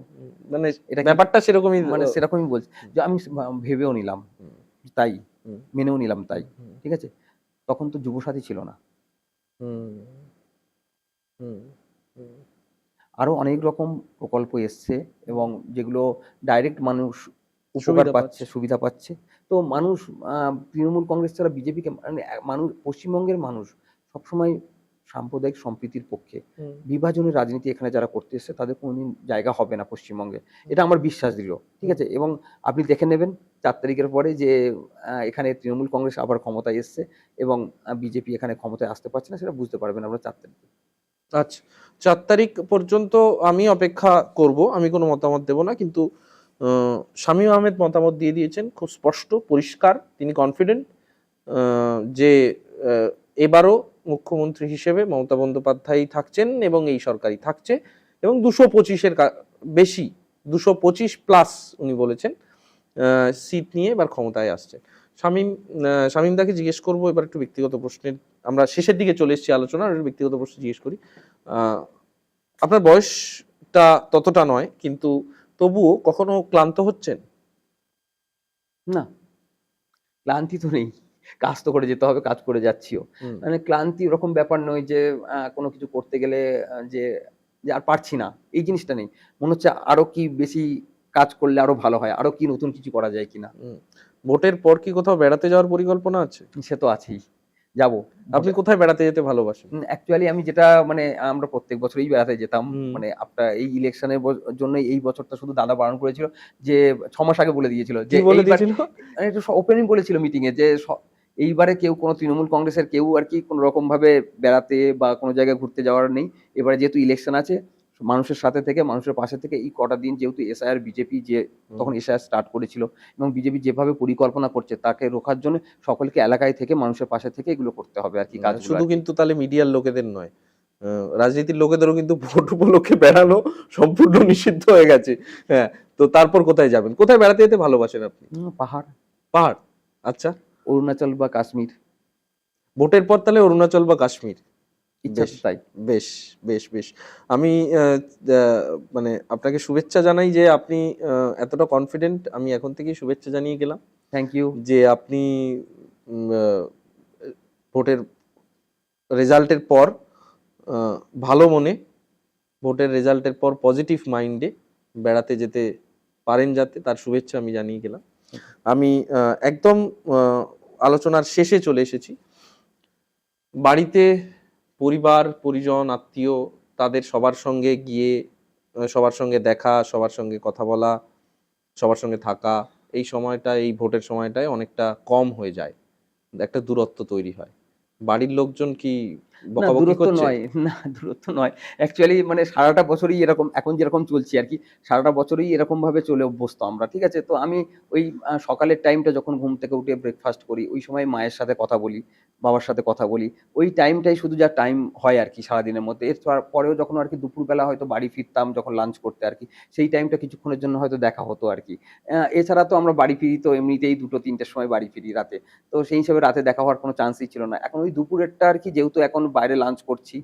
মানে এটা ব্যাপারটা সেরকমই, মানে সেরকমই বলছি যে আমি ভেবেও নিলাম তাই, হুম। মেনেও নিলাম তাই, হুম। ঠিক আছে। তখন তো যুবসাথী ছিল না, হুম, হুম, হুম, আরো অনেক রকম প্রকল্প এসছে এবং যেগুলো ডাইরেক্ট মানুষ উপকার সুবিধা পাচ্ছে, সুবিধা পাচ্ছে। তো মানুষ তৃণমূল কংগ্রেস ছাড়া বিজেপিকে, মানে মানুষ, পশ্চিমবঙ্গের মানুষ সবসময় সাম্প্রদায়িক সম্প্রীতির পক্ষে। হুম। বিভাজনের রাজনীতি এখানে যারা করতে এসছে তাদের কোনোদিন জায়গা হবে না পশ্চিমবঙ্গে, এটা আমার বিশ্বাস দৃঢ়, ঠিক আছে। এবং আপনি দেখে নেবেন 4 তারিখের পরে যে এখানে তৃণমূল কংগ্রেস আবার ক্ষমতায় এসছে এবং বিজেপি এখানে ক্ষমতায় আসতে পারছে না, সেটা বুঝতে পারবেন আমরা 4 তারিখে। আচ্ছা, 4 তারিখ পর্যন্ত আমি অপেক্ষা করব, আমি কোনো মতামত দেব না, কিন্তু শামীম আহমেদ মতামত দিয়ে দিয়েছেন খুব স্পষ্ট পরিষ্কার। তিনি কনফিডেন্ট যে এবারও মুখ্যমন্ত্রী হিসেবে মমতা বন্দ্যোপাধ্যায় থাকছেন এবং এই সরকারই থাকছে এবং 225-এর বেশি, 225+ উনি বলেছেন সিট নিয়ে এবার ক্ষমতায় আসছে। শামীমদাকে জিজ্ঞেস করবো এবার একটু ব্যক্তিগত প্রশ্নের, আমরা শেষের দিকে চলে এসেছি আলোচনা, ব্যক্তিগত প্রশ্ন জিজ্ঞেস করি। আপনার বয়সটা ততটা নয়, কিন্তু তবুও কখনো ক্লান্ত হচ্ছেন? না, ক্লান্তি তো নেই, কাজ তো করে যেতে হবে, কাজ করে যাচ্ছিও। মানে ক্লান্তি ওরকম ব্যাপার নয় যে কোনো কিছু করতে গেলে যে যে আর পারছি না, এই জিনিসটা নেই। মনে হচ্ছে আরো কি বেশি কাজ করলে আরো ভালো হয়, আরো কি নতুন কিছু করা যায় কিনা। ভোটের পর কি কোথাও বেড়াতে যাওয়ার পরিকল্পনা আছে? সে তো আছেই, যাবো। আপনি কোথায় বেড়াতে যেতে ভালোবাসেন? অ্যাকচুয়ালি আমি যেটা, মানে আমরা প্রত্যেক বছরই বেড়াতে যেতাম, মানে আপনার এই ইলেকশনের জন্য এই বছরটা শুধু দাদা বারণ করেছিল যে 6 মাস আগে বলে দিয়েছিল যে কি বলে এইবার, দিয়েছিল? মানে একটু ওপেনিং বলেছিল মিটিং এ যে এইবারে কেউ কোনো তৃণমূল কংগ্রেসের কেউ আর কি কোনো রকম ভাবে বেড়াতে বা কোনো জায়গায় ঘুরতে যাওয়ার নেই। এবারে যেহেতু ইলেকশন আছে, মানুষের সাথে থেকে, মানুষের পাশে থেকে এই কটা দিন, যেহেতু এসআইআর বিজেপি যে তখন এসআইআর স্টার্ট করেছিল এবং বিজেপি যেভাবে পরিকল্পনা করছে তাকে রোখার জন্য সকলকে এলাকায় থেকে, মানুষের পাশে থেকে এগুলো করতে হবে আর কি কাজগুলো। শুধু কিন্তু তাহলে মিডিয়ার লোকেদের নয়, রাজনীতির লোকেদেরও কিন্তু ভোট উপলক্ষে বেড়ানো সম্পূর্ণ নিষিদ্ধ হয়ে গেছে। হ্যাঁ, তো তারপর কোথায় যাবেন? কোথায় বেড়াতে যেতে ভালোবাসেন আপনি? পাহাড়, পাহাড়। আচ্ছা, অরুণাচল বা কাশ্মীর। ভোটের পর তাহলে অরুণাচল বা কাশ্মীর। ইচ্ছা তো তাই। বেশ, বেশ, বেশ। আমি মানে আপনাকে শুভেচ্ছা জানাই যে আপনি এতটা কনফিডেন্ট। আমি এখন থেকেই শুভেচ্ছা জানিয়ে গেলাম থ্যাংক ইউ। যে আপনি ভোটের রেজাল্টের পর ভালো মনে, ভোটের রেজাল্টের পর পজিটিভ মাইন্ডে বেড়াতে যেতে পারেন, যাতে তার শুভেচ্ছা আমি জানিয়ে গেলাম। আমি একদম আলোচনার শেষে চলে এসেছি। বাড়িতে পরিবার, পরিজন, আত্মীয়, তাদের সবার সঙ্গে গিয়ে সবার সঙ্গে দেখা, সবার সঙ্গে কথা বলা, সবার সঙ্গে থাকা, এই সময়টা, এই ভোটের সময়টায় অনেকটা কম হয়ে যায়, একটা দূরত্ব তৈরি হয়। বাড়ির লোকজন কি না, বকাবকি দূরত্ব করছে? নয়, না দূরত্ব নয়। অ্যাকচুয়ালি মানে সারাটা বছরই এরকম, এখন যেরকম চলছি আর কি, সারাটা বছরই এরকম ভাবে চলে অভ্যস্ত আমরা, ঠিক আছে। তো আমি ওই সকালের টাইমটা যখন ঘুম থেকে উঠে ব্রেকফাস্ট করি, ওই সময় মায়ের সাথে কথা বলি, বাবার সাথে কথা বলি, ওই টাইমটাই শুধু যা টাইম হয় আর কি সারাদিনের মধ্যে। এর পরেও যখন আর কি দুপুরবেলা হয়তো বাড়ি ফিরতাম যখন লাঞ্চ করতে আর কি, সেই টাইমটা কিছুক্ষণের জন্য হয়তো দেখা হতো আর কি। এছাড়া তো আমরা বাড়ি ফিরি তো এমনিতেই 2-3টের সময় বাড়ি ফিরি রাতে। তো সেই হিসেবে রাতে দেখা হওয়ার কোনো চান্সই ছিল না। এখন ওই দুপুরেরটা আর কি, যেহেতু এখন বাইরে লাঞ্চ করছি,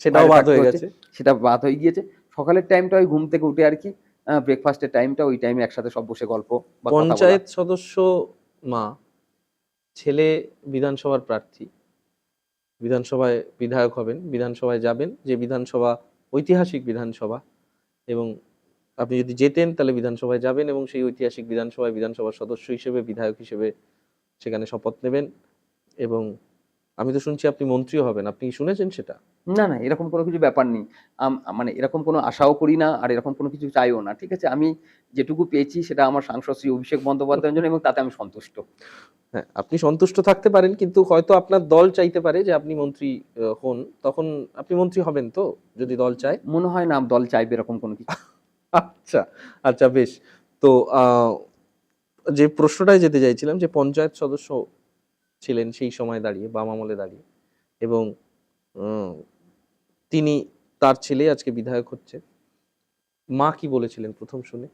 সেটাও বাদ হয়ে গেছে। সেটা বাদ হয়ে গিয়েছে। সকালের টাইমটা ওই ঘুম থেকে উঠে আর কি ব্রেকফাস্টের টাইমটা, ওই টাইমে একসাথে সব বসে গল্প বা কথা বলা। পঞ্চায়েত সদস্য মা, ছেলে বিধানসভার প্রার্থী, বিধানসভায় বিধায়ক হবেন, বিধানসভায় যাবেন, যে বিধানসভা ঐতিহাসিক বিধানসভা, এবং আপনি যদি যেতেন তাহলে বিধানসভায় যাবেন এবং সেই ঐতিহাসিক বিধানসভায় বিধানসভার সদস্য হিসেবে, বিধায়ক হিসেবে সেখানে শপথ নেবেন। এবং আমি তো শুনছি আপনি মন্ত্রীও হবেন, আপনি কি শুনেছেন সেটা? না না, এরকম কোনো কিছু ব্যাপার নেই। মানে এরকম কোনো আশাও করি না, আর এরকম কোনো কিছু চাইও না। ঠিক আছে, আমি যেটুকু পেয়েছি সেটা আমার সাংসদ শ্রী অভিষেক বন্দ্যোপাধ্যায়ের জন্য, এবং তাতে আমি সন্তুষ্ট। হ্যাঁ, আপনি সন্তুষ্ট থাকতে পারেন, কিন্তু হয়তো আপনার দল চাইতে পারে যে আপনি মন্ত্রী হন, তখন আপনি মন্ত্রী হবেন তো, যদি দল চায়? মনে হয় না দল চাইবে এরকম কোনো কিছু। আচ্ছা, আচ্ছা, বেশ। তো যে প্রশ্নটায় যেতে চাইছিলাম, যে পঞ্চায়েত সদস্য ছিলেন সেই সময় দাঁড়িয়ে, বাম আমলে দাঁড়িয়ে, এবং উম, তিনি, তার ছেলে আজকে বিধায়ক হচ্ছে। মা কি বলেছিলেন প্রথম শুনে?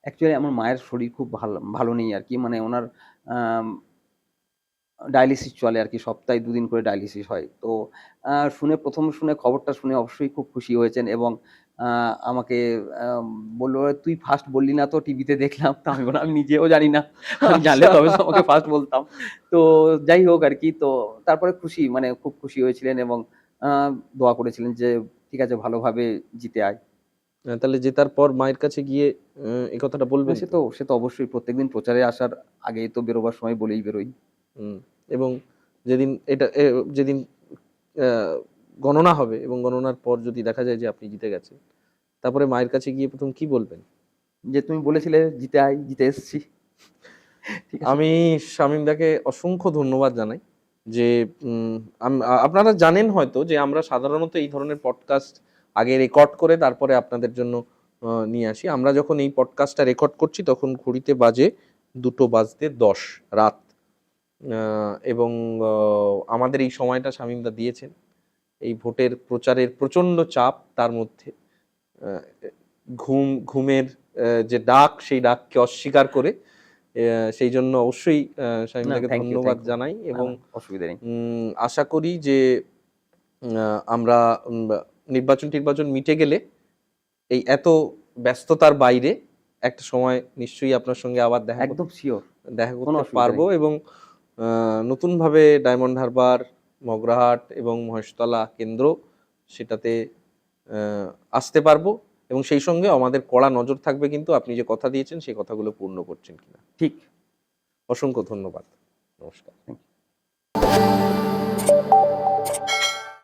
অ্যাকচুয়ালি আমার মায়ের শরীর খুব ভালো ভালো নেই আর কি, মানে ওনার ডায়ালিসিস চলে আর কি, সপ্তাহে 2 দিন করে ডায়ালিসিস হয়। তো প্রথম শুনে খবরটা শুনে অবশ্যই খুব খুশি হয়েছেন, এবং আমাকে বলল, "তুই ফার্স্ট বললি না তো, টিভিতে দেখলাম।" তো আমি বললাম, "আমি নিজেও জানি না। আমি জানলে তবে তো আমাকে ফার্স্ট বলতাম।" তো যাই হোক আর কি। তো তারপরে খুশি, মানে খুব খুশি হয়েছিলেন, এবং আ দোয়া করেছিলেন যে, "ঠিক আছে, ভালোভাবে জিতে আয়।" তাহলে জেতার পর মায়ের কাছে গিয়ে এই কথাটা বলবেন সে তো? তো সে তো অবশ্যই প্রত্যেকদিন প্রচারে আসার আগে তো বেরোবার সময় বলেই বেরোই। হুম। এবং যেদিন যেদিন আহ, গণনা হবে এবং গণনার পর যদি দেখা যায় যে আপনি জিতে গেছেন, তারপরে মায়ের কাছে গিয়ে প্রথম কি বলবেন? যে, "তুমি বলেছিলে জিতে আয়, জিতে এসেছি।" ঠিক আছে? আমি শামীমদাকে অসংখ্য ধন্যবাদ জানাই যে আপনারা জানেন হয়তো যে আমরা সাধারণত এই ধরনের পডকাস্ট আগে রেকর্ড করে তারপরে আপনাদের জন্য নিয়ে আসি। আমরা যখন এই পডকাস্টটা রেকর্ড করছি তখন ঘড়িতে বাজে 2:10 রাত। এবং আমাদের এই সময়টা শামীমদা দিয়েছেন এই ভোটের প্রচারের প্রচন্ড চাপ, তার মধ্যে আহ, ঘুমের যে ডাক, সেই ডাককে অস্বীকার করে, সেই জন্য অবশ্যই না, শামীমদাকে থ্যাংক ইউ, ধন্যবাদ থ্যাংক ইউ। জানাই। না, এবং না, অসুবিধা নেই। আশা করি যে আমরা নির্বাচন টির্বাচন মিটে গেলে এই এত ব্যস্ততার বাইরে একটা সময় নিশ্চয়ই আপনার সঙ্গে আবার একদম সিওর। দেখা কোনো করতে অসুবিধা পারবো, নেই। এবং নতুনভাবে ডায়মন্ড হারবার, মগরাহাট এবং মহেশতলা কেন্দ্র, সেটাতে আসতে পারবো, এবং সেই সঙ্গে আমাদের কড়া নজর থাকবে কিন্তু আপনি যে কথা দিয়েছেন সেই কথাগুলো পূর্ণ করছেন কিনা। ঠিক। অসংখ্য ধন্যবাদ। নমস্কার। Thank you.